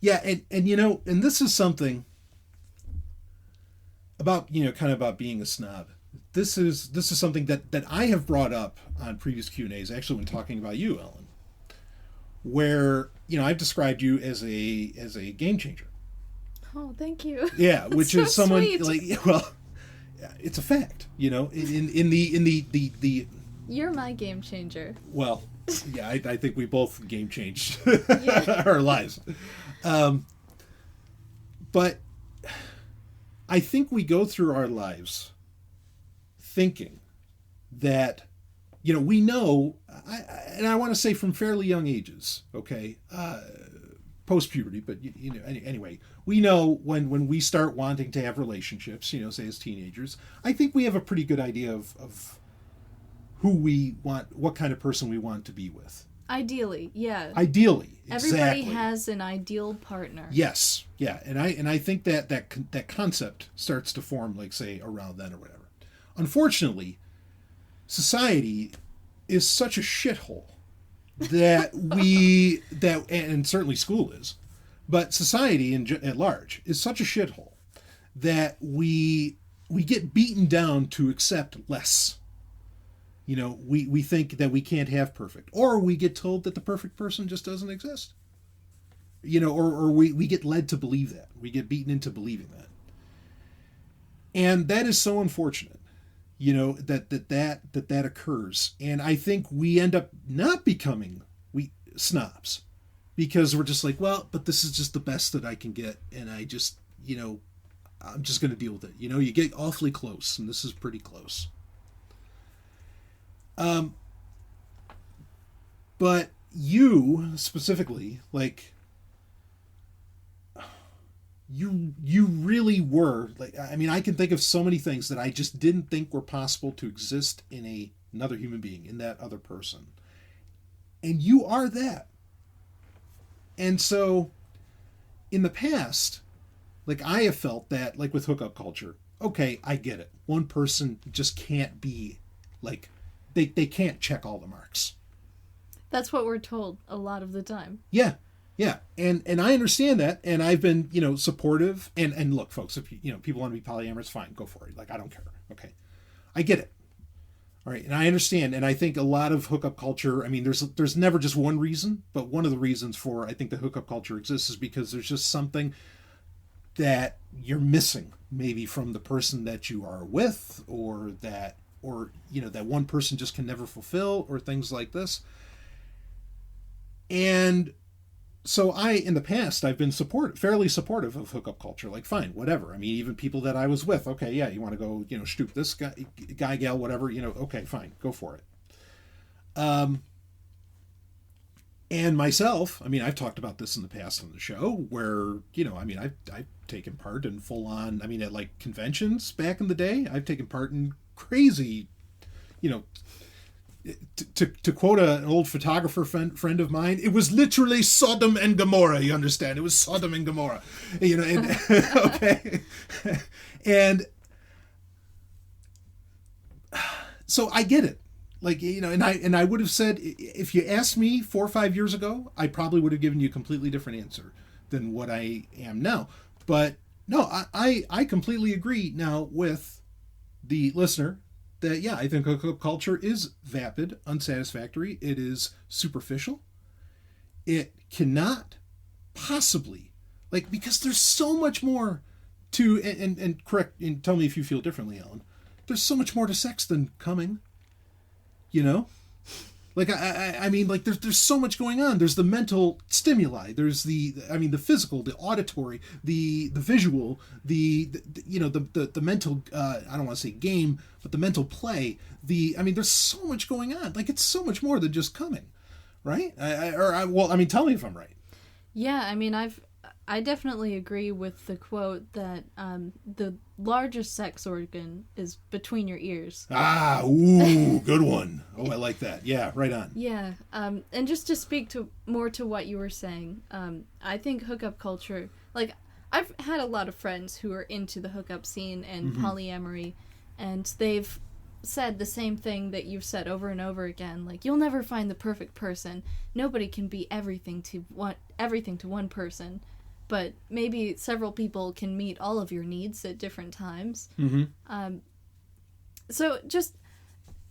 Speaker 1: Yeah, and and this is something about, kind of about being a snob. This is something that I have brought up on previous Q&As, actually when talking about you, Ellen, where, I've described you as a game changer.
Speaker 2: Oh, thank you.
Speaker 1: Yeah, which is someone
Speaker 2: sweet.
Speaker 1: like, well, it's a fact, in the
Speaker 2: You're my game changer.
Speaker 1: Well, yeah, I think we both game changed our lives. But I think we go through our lives thinking that, we know, and I want to say from fairly young ages, okay, post-puberty, but, anyway, we know when we start wanting to have relationships, say as teenagers, I think we have a pretty good idea of who we want, what kind of person we want to be with.
Speaker 2: Ideally, yeah.
Speaker 1: Exactly.
Speaker 2: Everybody has an ideal partner.
Speaker 1: Yes, yeah, and I think that concept starts to form, like, say, around then or whatever. Unfortunately, society is such a shithole that and certainly school is, but society at large is such a shithole that we get beaten down to accept less. We think that we can't have perfect, or we get told that the perfect person just doesn't exist. Or we get led to believe that. We get beaten into believing that. And that is so unfortunate, that occurs. And I think we end up not becoming snobs because we're just like, well, but this is just the best that I can get. And I just, I'm just going to deal with it. You get awfully close, and this is pretty close. But you specifically, like, you really were, like, I mean, I can think of so many things that I just didn't think were possible to exist in another human being, in that other person. And you are that. And so, in the past, like, I have felt that, like, with hookup culture, okay, I get it. One person just can't be, like, they can't check all the marks.
Speaker 2: That's what we're told a lot of the time.
Speaker 1: Yeah. And I understand that, and I've been, supportive. And look, folks, if people want to be polyamorous, fine, go for it. Like, I don't care. Okay. I get it. All right. And I understand. And I think a lot of hookup culture, I mean, there's never just one reason, but one of the reasons for, I think, the hookup culture exists is because there's just something that you're missing, maybe from the person that you are with, or that one person just can never fulfill, or things like this. And so in the past, I've been fairly supportive of hookup culture. Like, fine, whatever. I mean, even people that I was with, okay, yeah, you want to go, stoop this guy, gal, whatever, okay, fine, go for it. And myself, I mean, I've talked about this in the past on the show, where, I mean, I've taken part in full on, I mean, at, like, conventions back in the day, I've taken part in crazy, to quote an old photographer friend of mine, it was literally Sodom and Gomorrah. You understand? It was Sodom and Gomorrah. And, okay, and so I get it. Like, and I would have said, if you asked me 4 or 5 years ago, I probably would have given you a completely different answer than what I am now. But no, I completely agree now with the listener that, yeah, I think hookup culture is vapid, unsatisfactory. It is superficial. It cannot possibly, like, because there's so much more to, and correct, and tell me if you feel differently, Ellen. There's so much more to sex than coming. Like I mean, like there's so much going on. There's the mental stimuli. There's the physical, the auditory, the visual, the mental. I don't want to say game, but the mental play. There's so much going on. Like it's so much more than just coming, right? Tell me if I'm right.
Speaker 2: Yeah, I mean, I definitely agree with the quote that the largest sex organ is between your ears.
Speaker 1: Good one. Oh, I like that. Yeah, right on.
Speaker 2: Yeah, and just to speak more to what you were saying, I think hookup culture, like, I've had a lot of friends who are into the hookup scene and polyamory, and they've said the same thing that you've said over and over again. Like, you'll never find the perfect person. Nobody can be everything to one person. But maybe several people can meet all of your needs at different times. So just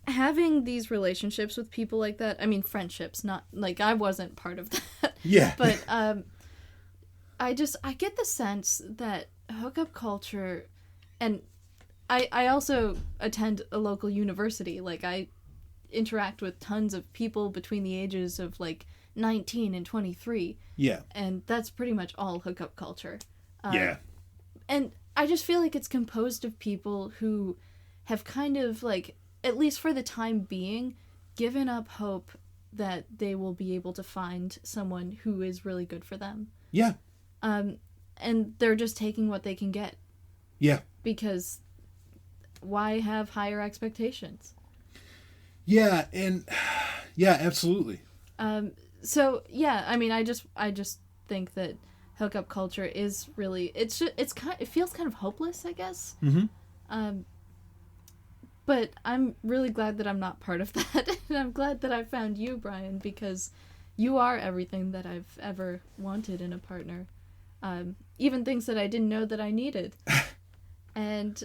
Speaker 2: having these relationships with people like that, I mean, friendships, not, like, I wasn't part of that.
Speaker 1: Yeah.
Speaker 2: But I get the sense that hookup culture, and I also attend a local university. Like, I interact with tons of people between the ages of, like, 19 and 23.
Speaker 1: Yeah.
Speaker 2: And that's pretty much all hookup culture.
Speaker 1: Yeah.
Speaker 2: And I just feel like it's composed of people who have kind of, like, at least for the time being, given up hope that they will be able to find someone who is really good for them.
Speaker 1: Yeah.
Speaker 2: And they're just taking what they can get.
Speaker 1: Yeah.
Speaker 2: Because why have higher expectations?
Speaker 1: Yeah, and yeah, absolutely.
Speaker 2: So yeah, I mean, I just think that hookup culture is really it feels kind of hopeless, I guess. But I'm really glad that I'm not part of that, and I'm glad that I found you, Brian, because you are everything that I've ever wanted in a partner, even things that I didn't know that I needed. And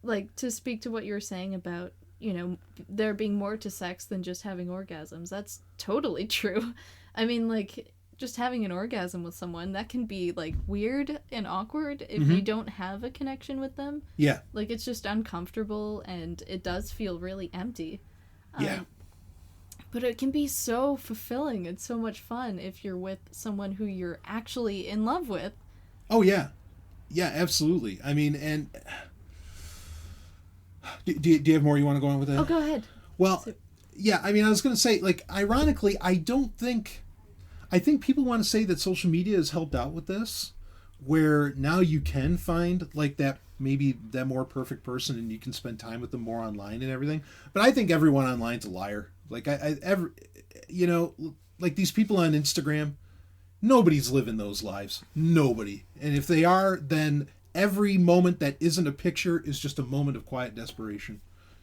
Speaker 2: like, to speak to what you were saying about, you know, there being more to sex than just having orgasms. That's totally true. I mean, like, just having an orgasm with someone, that can be, like, weird and awkward if you don't have a connection with them.
Speaker 1: Yeah.
Speaker 2: Like, it's just uncomfortable, and it does feel really empty.
Speaker 1: Yeah.
Speaker 2: But it can be so fulfilling and so much fun if you're with someone who you're actually in love with.
Speaker 1: Oh, yeah. Yeah, absolutely. I mean, and... Do you have more you want to go on with that?
Speaker 2: Oh, go ahead.
Speaker 1: Well, yeah, I mean, I was going to say, like, ironically, I think people want to say that social media has helped out with this, where now you can find, like, that more perfect person, and you can spend time with them more online and everything. But I think everyone online's a liar. Like, like, these people on Instagram, nobody's living those lives. Nobody. And if they are, then every moment that isn't a picture is just a moment of quiet desperation.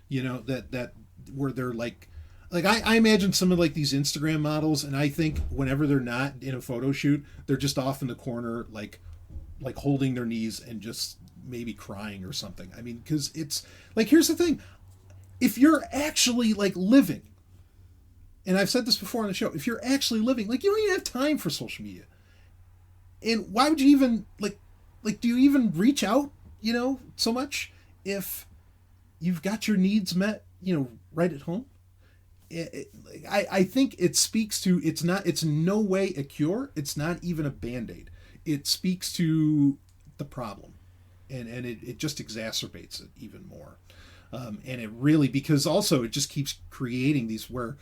Speaker 1: You know, that where they're like I imagine some of, like, these Instagram models, and I think whenever they're not in a photo shoot, they're just off in the corner, like holding their knees and just maybe crying or something. I mean, because it's like, here's the thing. If you're actually, like, living, and I've said this before on the show, if you're actually living, like, you don't even have time for social media. And why would you even, like, do you even reach out, you know, so much if you've got your needs met, you know, right at home? I think it speaks to, it's no way a cure. It's not even a Band-Aid. It speaks to the problem, and it just exacerbates it even more. And it really, because also it just keeps creating these where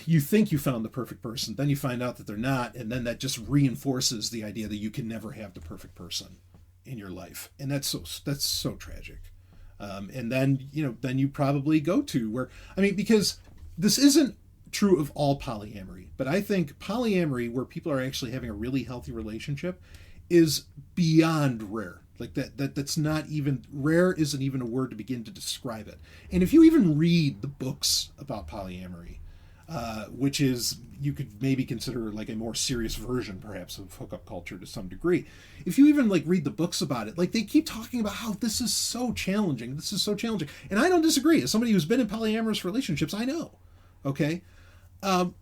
Speaker 1: you think you found the perfect person, then you find out that they're not, and then that just reinforces the idea that you can never have the perfect person in your life, and that's so tragic. And then you probably go to where, I mean, because this isn't true of all polyamory, but I think polyamory, where people are actually having a really healthy relationship, is beyond rare. Like that's not even rare, isn't even a word to begin to describe it. And if you even read the books about polyamory, which is, you could maybe consider like a more serious version perhaps of hookup culture to some degree. If you even like read the books about it, like they keep talking about how this is so challenging. This is so challenging. And I don't disagree. As somebody who's been in polyamorous relationships, I know. Okay. But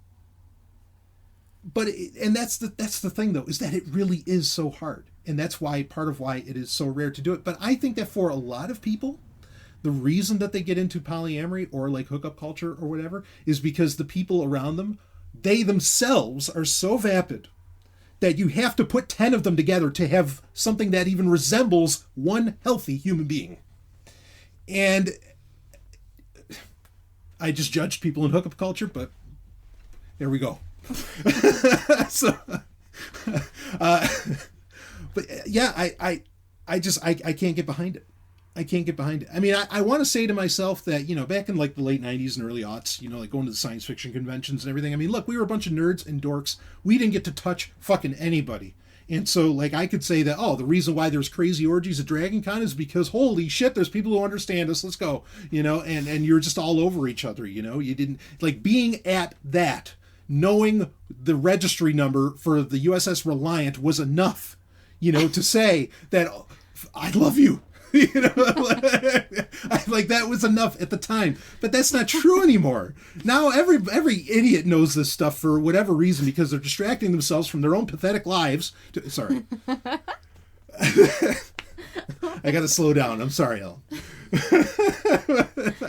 Speaker 1: that's the thing though, is that it really is so hard. And that's why, part of why it is so rare to do it. But I think that for a lot of people, The reason that they get into polyamory or like hookup culture or whatever is because the people around them, they themselves are so vapid that you have to put 10 of them together to have something that even resembles one healthy human being. And I just judged people in hookup culture, but there we go. So, but yeah, I can't get behind it. I can't get behind it. I mean, I want to say to myself that, you know, back in like the late 90s and early aughts, you know, like going to the science fiction conventions and everything. I mean, look, we were a bunch of nerds and dorks. We didn't get to touch fucking anybody. And so, like, I could say that, oh, the reason why there's crazy orgies at Dragon Con is because, holy shit, there's people who understand us. Let's go, you know, and you're just all over each other, you know. You didn't, like, being at that, knowing the registry number for the USS Reliant was enough, you know, to say that, oh, I love you. You know, like that was enough at the time, but that's not true anymore. Now every idiot knows this stuff for whatever reason because they're distracting themselves from their own pathetic lives. Sorry, I got to slow down. I'm sorry, Ellen.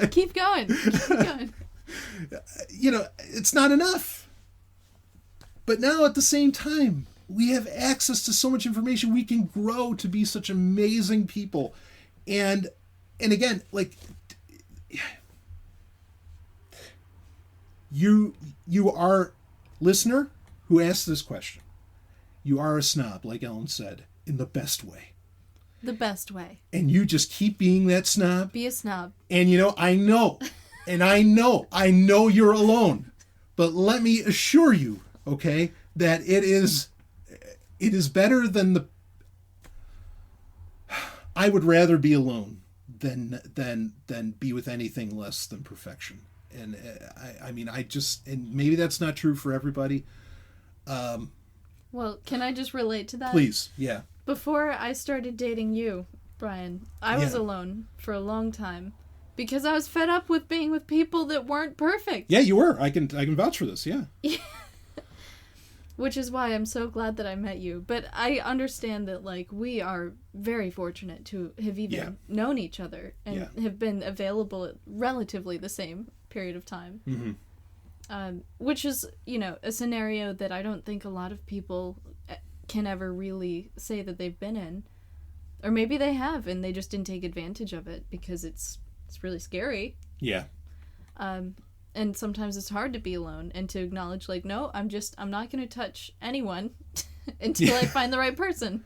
Speaker 2: Keep going. Keep going.
Speaker 1: You know, it's not enough. But now at the same time, we have access to so much information. We can grow to be such amazing people. And again, like, you are, listener who asked this question, you are a snob, like Ellen said, in the best way.
Speaker 2: The best way.
Speaker 1: And you just keep being that snob.
Speaker 2: Be a snob.
Speaker 1: And, you know, I know you're alone. But let me assure you, okay, that it is better than the... I would rather be alone than be with anything less than perfection. And I mean, and maybe that's not true for everybody.
Speaker 2: Well, can I just relate to that?
Speaker 1: Please, yeah.
Speaker 2: Before I started dating you, Brian, I was alone for a long time because I was fed up with being with people that weren't perfect.
Speaker 1: Yeah, you were. I can vouch for this, yeah.
Speaker 2: Which is why I'm so glad that I met you. But I understand that, like, we are very fortunate to have even known each other and have been available at relatively the same period of time. Mm-hmm. Which is, you know, a scenario that I don't think a lot of people can ever really say that they've been in. Or maybe they have, and they just didn't take advantage of it because it's really scary.
Speaker 1: Yeah.
Speaker 2: And sometimes it's hard to be alone and to acknowledge, like, no, I'm not going to touch anyone until I find the right person.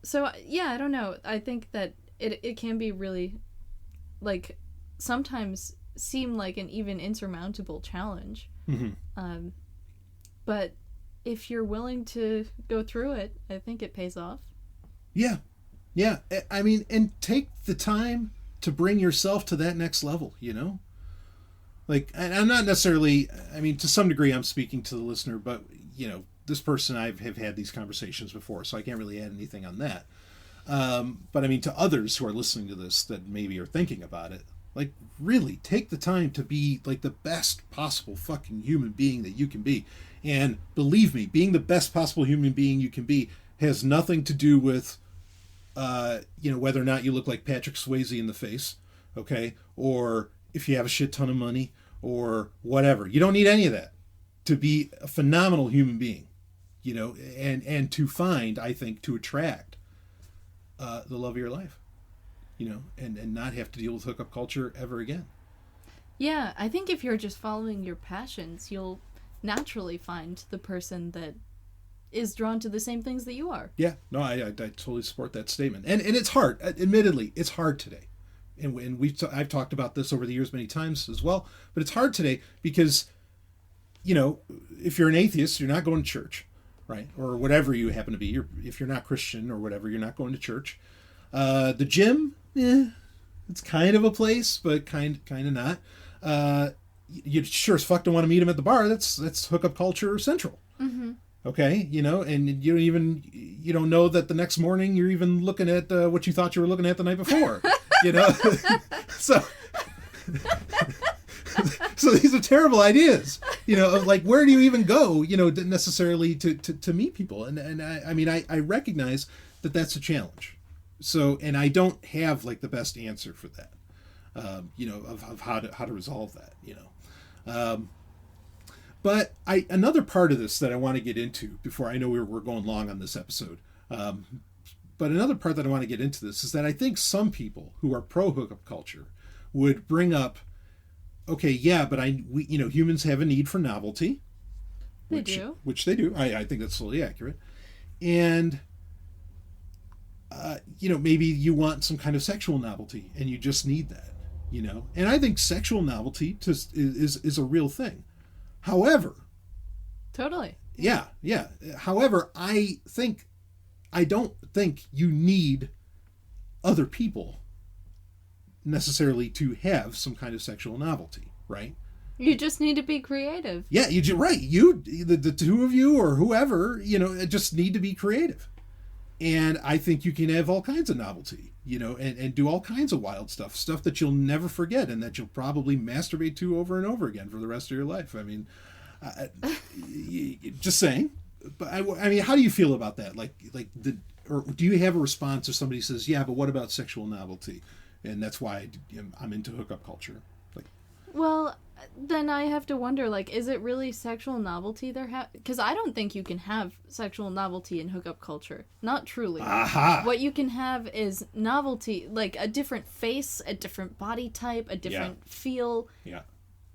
Speaker 2: So, yeah, I don't know. I think that it can be really, like, sometimes seem like an even insurmountable challenge. Mm-hmm. But if you're willing to go through it, I think it pays off.
Speaker 1: Yeah. Yeah. I mean, and take the time to bring yourself to that next level, you know? Like, and I'm not necessarily, I mean, to some degree I'm speaking to the listener, but, you know, this person have had these conversations before, so I can't really add anything on that. But I mean, to others who are listening to this that maybe are thinking about it, like, really take the time to be, like, the best possible fucking human being that you can be. And believe me, being the best possible human being you can be has nothing to do with, you know, whether or not you look like Patrick Swayze in the face, okay? Or if you have a shit ton of money or whatever. You don't need any of that to be a phenomenal human being, you know, and to find, I think, to attract the love of your life, you know, and not have to deal with hookup culture ever again.
Speaker 2: Yeah, I think if you're just following your passions, you'll naturally find the person that is drawn to the same things that you are. Yeah, no, I totally support that statement. And it's hard. Admittedly, it's hard today. And I've talked about this over the years many times as well, but it's hard today because, you know, if you're an atheist, you're not going to church, right? Or whatever you happen to be. If you're not Christian or whatever, you're not going to church. The gym, it's kind of a place, but kind of not. You sure as fuck don't want to meet him at the bar. That's hookup culture central. Mm-hmm. Okay, you know, and you don't know that the next morning you're even looking at what you thought you were looking at the night before. You know, so these are terrible ideas, you know, of like, where do you even go, you know, necessarily to meet people. And I mean, I recognize that that's a challenge.
Speaker 1: So, and I don't have like the best answer for that, of how to resolve that, But another part of this that I want to get into before, I know we're going long on this episode, but another part that I want to get into this is that I think some people who are pro hookup culture would bring up, okay, yeah, but humans have a need for novelty. Which they do. I think that's totally accurate. And, maybe you want some kind of sexual novelty and you just need that, And I think sexual novelty is a real thing. However.
Speaker 2: Totally.
Speaker 1: Yeah. However, I don't think you need other people necessarily to have some kind of sexual novelty, right?
Speaker 2: You just need to be creative.
Speaker 1: Yeah, right. The two of you or whoever, just need to be creative. And I think you can have all kinds of novelty, and do all kinds of wild stuff that you'll never forget and that you'll probably masturbate to over and over again for the rest of your life. I mean, just saying. But I mean, how do you feel about that? Or do you have a response if somebody says, yeah, but what about sexual novelty? And that's why I'm into hookup culture.
Speaker 2: Well, then I have to wonder, is it really sexual novelty because I don't think you can have sexual novelty in hookup culture. Not truly.
Speaker 1: Aha!
Speaker 2: What you can have is novelty, like a different face, a different body type, a different feel.
Speaker 1: Yeah.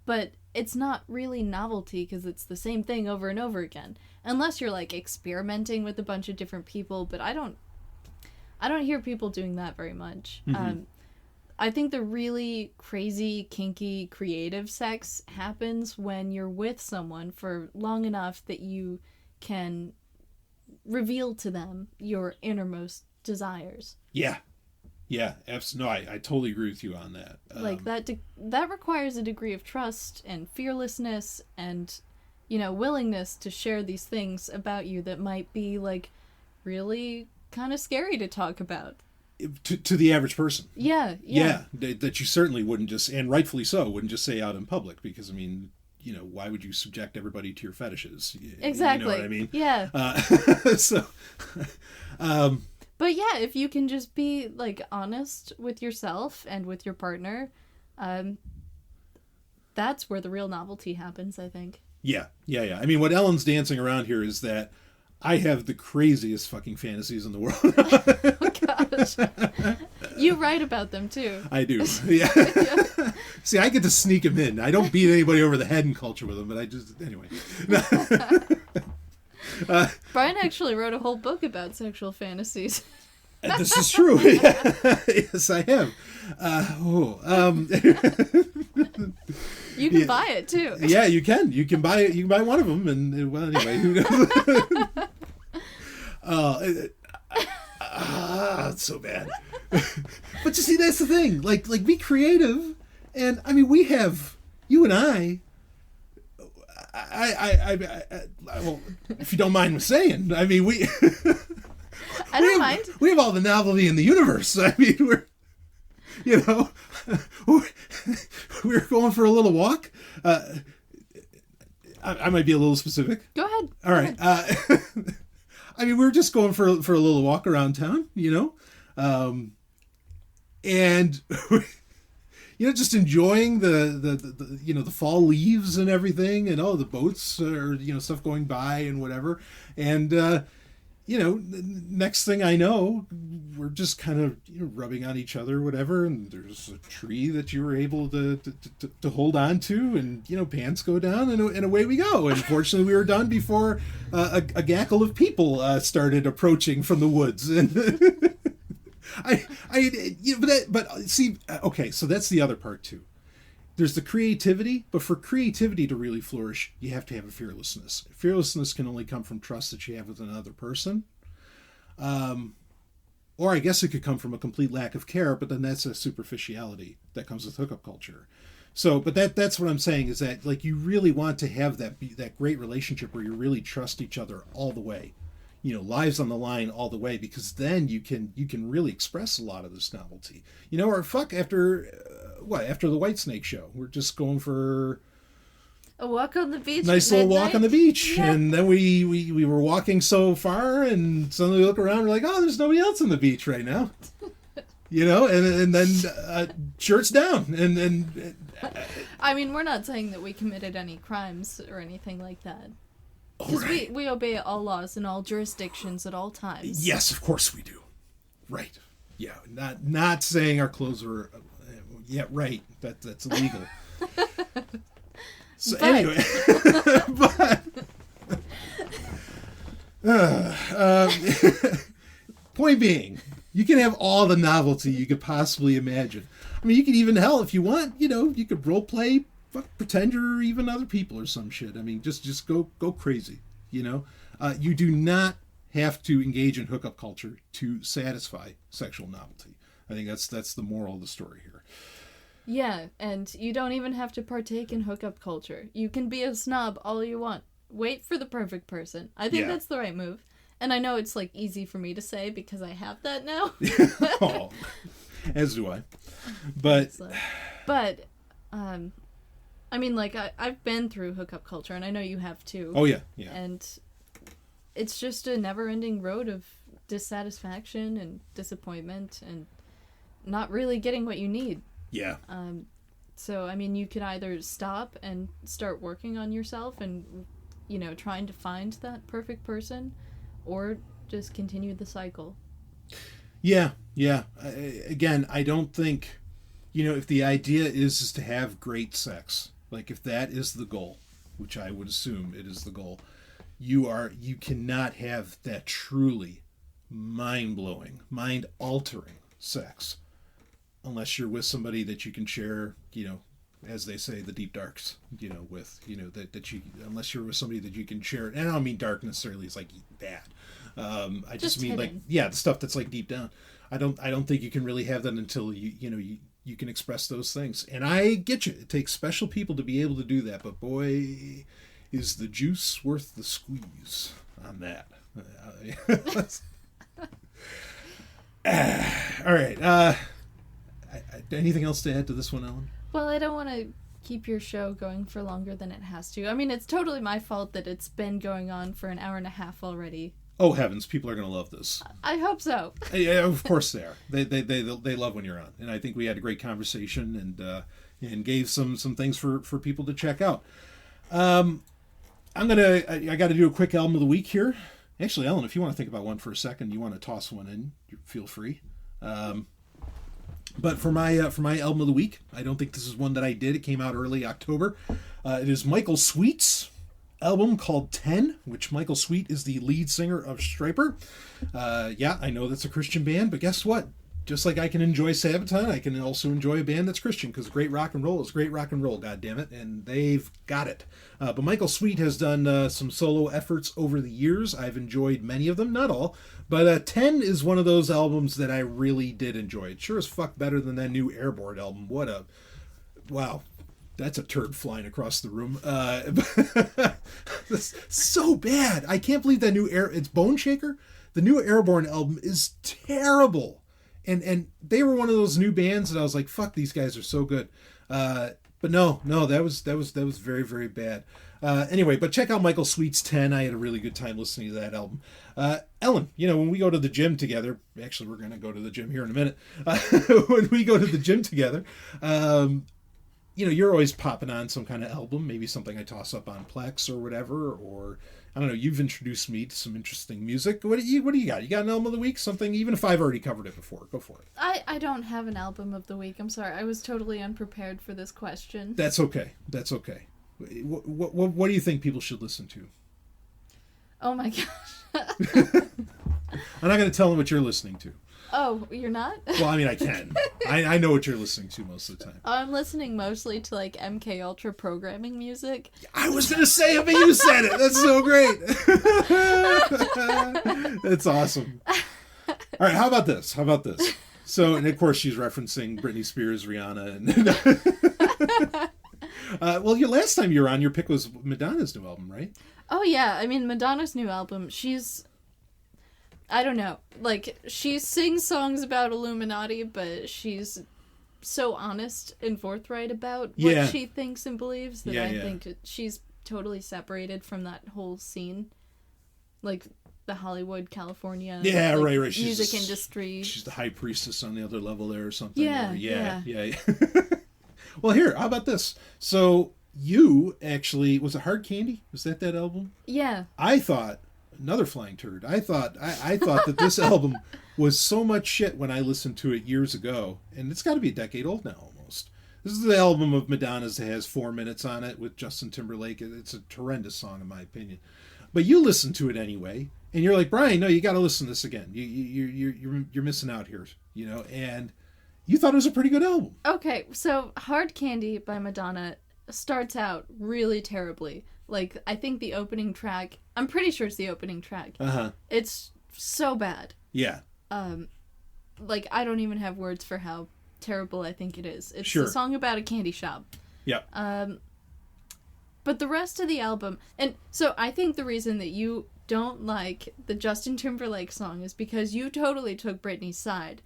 Speaker 2: But it's not really novelty because it's the same thing over and over again. Unless you're, experimenting with a bunch of different people, but I don't hear people doing that very much.
Speaker 1: Mm-hmm.
Speaker 2: I think the really crazy, kinky, creative sex happens when you're with someone for long enough that you can reveal to them your innermost desires.
Speaker 1: Yeah. Yeah, absolutely. No, I totally agree with you on that.
Speaker 2: That requires a degree of trust and fearlessness and, willingness to share these things about you that might be, really kind of scary to talk about.
Speaker 1: To the average person.
Speaker 2: Yeah.
Speaker 1: That you certainly wouldn't just, and rightfully so, wouldn't just say out in public because, I mean, why would you subject everybody to your fetishes?
Speaker 2: Exactly.
Speaker 1: You know what I mean?
Speaker 2: Yeah. But yeah, if you can just be, honest with yourself and with your partner, that's where the real novelty happens, I think. Yeah.
Speaker 1: I mean, what Ellen's dancing around here is that I have the craziest fucking fantasies in the world.
Speaker 2: Oh, gosh. You write about them, too.
Speaker 1: I do. Yeah. See, I get to sneak them in. I don't beat anybody over the head in culture with them, but anyway.
Speaker 2: Brian actually wrote a whole book about sexual fantasies.
Speaker 1: This is true. Yes, I have.
Speaker 2: You can buy it too.
Speaker 1: Yeah, you can. You can buy it. You can buy one of them, and well, anyway, who knows? It's so bad. But you see, that's the thing. Like, be creative, and I mean, we have you and I. Well, if you don't mind me saying, I mean, we.
Speaker 2: I don't mind.
Speaker 1: We have all the novelty in the universe. I mean, we're going for a little walk. I might be a little specific.
Speaker 2: Go ahead.
Speaker 1: All right. I mean, we're just going for a little walk around town, and just enjoying the fall leaves and everything, and the boats or stuff going by and whatever, and. Next thing I know, we're just kind of rubbing on each other, whatever, and there's a tree that you were able to hold on to, and pants go down, and away we go. And fortunately, we were done before a gaggle of people started approaching from the woods. And but see, okay, so that's the other part too. There's the creativity, but for creativity to really flourish, you have to have a fearlessness. Fearlessness can only come from trust that you have with another person. Or I guess it could come from a complete lack of care, but then that's a superficiality that comes with hookup culture. So, but that's what I'm saying is that you really want to have that great relationship where you really trust each other all the way. Lives on the line all the way, because then you can really express a lot of this novelty. Or after the Whitesnake show, we're just going for
Speaker 2: a walk on the beach.
Speaker 1: Nice little walk on the beach.
Speaker 2: Yeah.
Speaker 1: And then we were walking so far, and suddenly we look around, we're like, oh, there's nobody else on the beach right now. and then shirts down, and
Speaker 2: I mean, we're not saying that we committed any crimes or anything like that. Because
Speaker 1: right.
Speaker 2: we obey all laws in all jurisdictions at all times.
Speaker 1: Yes, of course we do. Right. Yeah, not saying our clothes were... yeah, right. That's illegal. So anyway, point being, you can have all the novelty you could possibly imagine. I mean, you could even, hell, if you want, you could role play, pretend you're even other people or some shit. I mean, just go crazy. You do not have to engage in hookup culture to satisfy sexual novelty. I think that's the moral of the story here.
Speaker 2: Yeah, and you don't even have to partake in hookup culture. You can be a snob all you want. Wait for the perfect person. I think that's the right move. And I know it's like easy for me to say because I have that now.
Speaker 1: Oh, as do I. But
Speaker 2: I mean, like, I've been through hookup culture, and I know you have too.
Speaker 1: Oh, yeah.
Speaker 2: And it's just a never-ending road of dissatisfaction and disappointment and not really getting what you need.
Speaker 1: Yeah.
Speaker 2: So, I mean, you could either stop and start working on yourself and, trying to find that perfect person, or just continue the cycle.
Speaker 1: Yeah. Again, I don't think, if the idea is to have great sex, like if that is the goal, which I would assume it is the goal, you cannot have that truly mind-blowing, mind-altering sex unless you're with somebody that you can share, as they say, the deep darks, with, that you, unless you're with somebody that you can share, and I don't mean dark necessarily as like bad. I just mean hidden. The stuff that's like deep down. I don't think you can really have that until you can express those things. And I get you. It takes special people to be able to do that, but boy, is the juice worth the squeeze on that. All right. Anything else to add to this one, Ellen?
Speaker 2: Well, I don't want to keep your show going for longer than it has to. I mean, it's totally my fault that it's been going on for an hour and a half already.
Speaker 1: Oh, heavens, people are going to love this.
Speaker 2: I hope so.
Speaker 1: Yeah, of course they are. They love when you're on. And I think we had a great conversation and gave some things for people to check out. I got to do a quick album of the week here. Actually, Ellen, if you want to think about one for a second, you want to toss one in, feel free. But for my album of the week, I don't think this is one that I did. It came out early October. It is Michael Sweet's album called 10, which Michael Sweet is the lead singer of Stryper. I know that's a Christian band, but guess what? Just like I can enjoy Sabaton, I can also enjoy a band that's Christian, because great rock and roll is great rock and roll, goddammit, and they've got it. But Michael Sweet has done some solo efforts over the years. I've enjoyed many of them, not all, but 10 is one of those albums that I really did enjoy. It sure as fuck better than that new Airborne album. Wow. That's a turd flying across the room. That's so bad. I can't believe that it's Bone Shaker. The new Airborne album is terrible. And they were one of those new bands that I was like, fuck, these guys are so good. But no, that was very, very bad. Anyway, but check out Michael Sweet's 10. I had a really good time listening to that album. Ellen, when we go to the gym together, actually we're going to go to the gym here in a minute. When we go to the gym together, you're always popping on some kind of album, maybe something I toss up on Plex or whatever, or I don't know, you've introduced me to some interesting music. What do you got? You got an album of the week? Something, even if I've already covered it before, go for it.
Speaker 2: I don't have an album of the week. I'm sorry. I was totally unprepared for this question.
Speaker 1: That's okay. What do you think people should listen to?
Speaker 2: Oh my gosh.
Speaker 1: I'm not going to tell them what you're listening to.
Speaker 2: Oh, you're not?
Speaker 1: Well, I mean, I can. I know what you're listening to most of the time.
Speaker 2: I'm listening mostly to, like, MK Ultra programming music.
Speaker 1: I was going to say it, but you said it. That's so great. That's awesome. All right, how about this? So, and of course, she's referencing Britney Spears, Rihanna, and... well, your last time you were on, your pick was Madonna's new album, right?
Speaker 2: Oh, yeah. I mean, Madonna's new album, I don't know. Like, she sings songs about Illuminati, but she's so honest and forthright about what she thinks and believes that I think she's totally separated from that whole scene. Like, the Hollywood, California,
Speaker 1: Yeah,
Speaker 2: like,
Speaker 1: right.
Speaker 2: music industry.
Speaker 1: She's the high priestess on the other level there or something.
Speaker 2: Yeah,
Speaker 1: or, yeah. Well, here, how about this? So you actually, was it Hard Candy? Was that album?
Speaker 2: Yeah.
Speaker 1: I thought, another flying turd. I thought that this album was so much shit when I listened to it years ago, and it's got to be a decade old now almost. This is the album of Madonna's that has 4 minutes on it with Justin Timberlake. It's a horrendous song in my opinion, but you listen to it anyway, and you're like, Brian, no, you got to listen to this again. You're missing out here, and you thought it was a pretty good album.
Speaker 2: Okay, so Hard Candy by Madonna starts out really terribly. Like, I think the opening track, I'm pretty sure it's the opening track.
Speaker 1: Uh-huh.
Speaker 2: It's so bad.
Speaker 1: Yeah.
Speaker 2: Like, I don't even have words for how terrible I think it is. It's
Speaker 1: Sure.
Speaker 2: a song about a candy shop.
Speaker 1: Yeah.
Speaker 2: But the rest of the album, and so I think the reason that you don't like the Justin Timberlake song is because you totally took Britney's side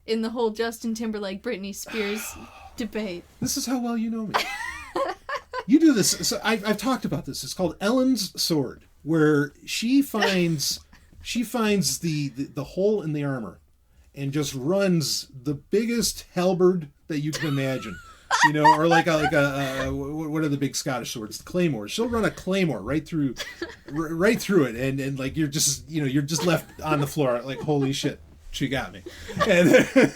Speaker 2: in the whole Justin Timberlake Britney Spears debate.
Speaker 1: This is how well you know me. You do this. So I've talked about this. It's called Ellen's Sword, where she finds the hole in the armor and just runs the biggest halberd that you can imagine. Or like a what are the big Scottish swords? The claymore. She'll run a claymore right through it, and like you're just left on the floor like, holy shit, she got me. And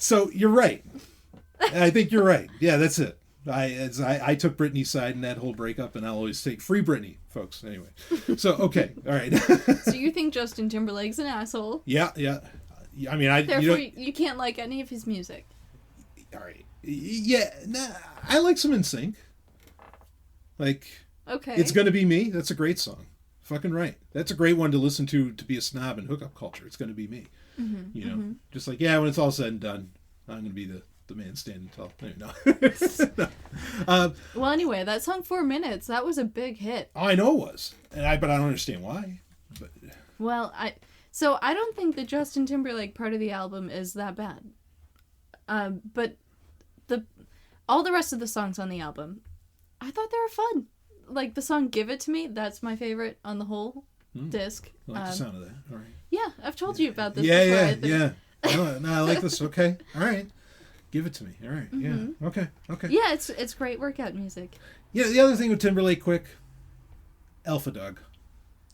Speaker 1: so you're right. I think you're right. Yeah, that's it. I took Britney's side in that whole breakup, and I'll always take free Britney, folks. Anyway, so okay, all right.
Speaker 2: So you think Justin Timberlake's an asshole?
Speaker 1: Yeah. I mean,
Speaker 2: therefore you can't like any of his music.
Speaker 1: All right. Yeah, nah, I like some NSYNC. Like,
Speaker 2: okay,
Speaker 1: It's Gonna Be Me. That's a great song. Fucking right. That's a great one to listen to be a snob in hookup culture. It's Gonna Be Me.
Speaker 2: Mm-hmm,
Speaker 1: just like, yeah, when it's all said and done, I'm gonna be the man standing tall. No.
Speaker 2: Well, anyway, that song 4 minutes, that was a big hit.
Speaker 1: Oh, I know it was, but I don't understand why. But
Speaker 2: well, I don't think the Justin Timberlake part of the album is that bad. But all the rest of the songs on the album, I thought they were fun. Like the song "Give It to Me," that's my favorite on the whole disc.
Speaker 1: I like the sound of that. All right.
Speaker 2: Yeah, I've told you about this before.
Speaker 1: Yeah. No, I like this. Okay. All right. Give it to me. All right. Mm-hmm. Yeah. Okay.
Speaker 2: Yeah, it's great workout music.
Speaker 1: Yeah, the other thing with Timberlake, quick, Alpha Dog.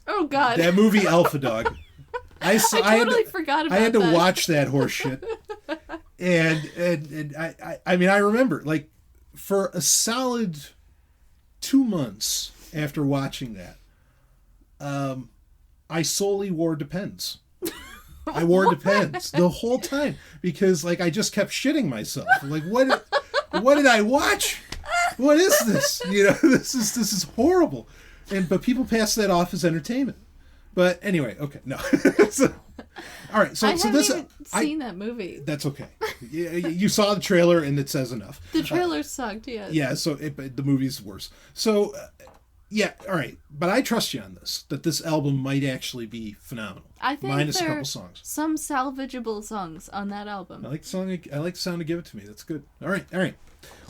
Speaker 2: Oh God.
Speaker 1: That movie Alpha Dog. I
Speaker 2: totally forgot about that.
Speaker 1: I had to watch that horse shit. And I mean, I remember, like, for a solid 2 months after watching that, I solely wore Depends. I wore Depends the whole time because, like, I just kept shitting myself. I'm like, what did I watch? What is this? This is horrible. But people pass that off as entertainment. But anyway, okay, no. All right, so
Speaker 2: I haven't
Speaker 1: this
Speaker 2: even seen that movie.
Speaker 1: That's okay. You saw the trailer and it says enough.
Speaker 2: The trailer sucked. Yeah.
Speaker 1: Yeah. So the movie's worse. So yeah. All right. But I trust you on this. That this album might actually be phenomenal.
Speaker 2: I think
Speaker 1: minus
Speaker 2: there
Speaker 1: a couple songs.
Speaker 2: Some salvageable songs on that album.
Speaker 1: I like the song. I like the sound of "Give It to Me." That's good. All right.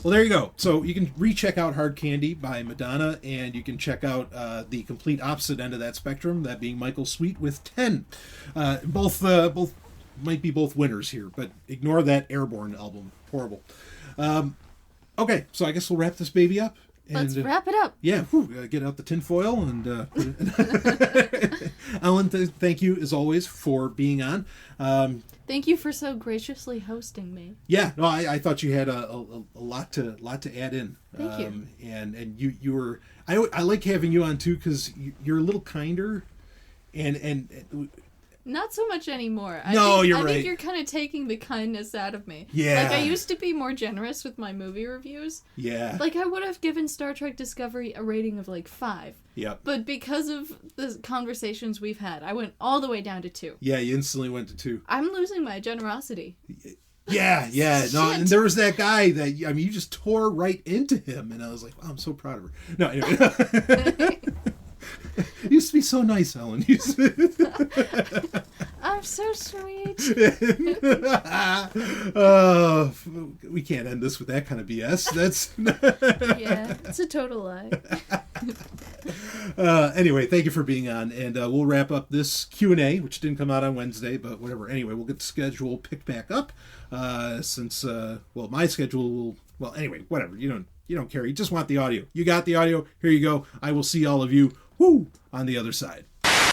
Speaker 1: Well, there you go. So you can recheck out "Hard Candy" by Madonna, and you can check out the complete opposite end of that spectrum, that being Michael Sweet with 10. Both might be both winners here, but ignore that Airborne album. Horrible. Okay, so I guess we'll wrap this baby up.
Speaker 2: Let's wrap it up.
Speaker 1: Yeah, get out the tinfoil and Ellen, thank you as always for being on.
Speaker 2: Thank you for so graciously hosting me.
Speaker 1: Yeah, no, I thought you had a lot to add in.
Speaker 2: Thank you.
Speaker 1: And you were I like having you on too because you're a little kinder, and
Speaker 2: not so much anymore. I think you're kind of taking the kindness out of me.
Speaker 1: Yeah.
Speaker 2: Like, I used to be more generous with my movie reviews.
Speaker 1: Yeah.
Speaker 2: Like, I would have given Star Trek Discovery a rating of, like, 5.
Speaker 1: Yep.
Speaker 2: But because of the conversations we've had, I went all the way down to 2.
Speaker 1: Yeah, you instantly went to 2.
Speaker 2: I'm losing my generosity.
Speaker 1: Yeah. No, and there was that guy that, I mean, you just tore right into him, and I was like, wow, I'm so proud of her. No, anyway. You used to be so nice, Ellen.
Speaker 2: I'm so sweet.
Speaker 1: We can't end this with that kind of BS. That's
Speaker 2: yeah, it's a total lie.
Speaker 1: Anyway, thank you for being on, and we'll wrap up this Q&A, which didn't come out on Wednesday, but whatever. Anyway, we'll get the schedule picked back up, since my schedule will. Well, anyway, whatever. You don't care. You just want the audio. You got the audio. Here you go. I will see all of you on the other side.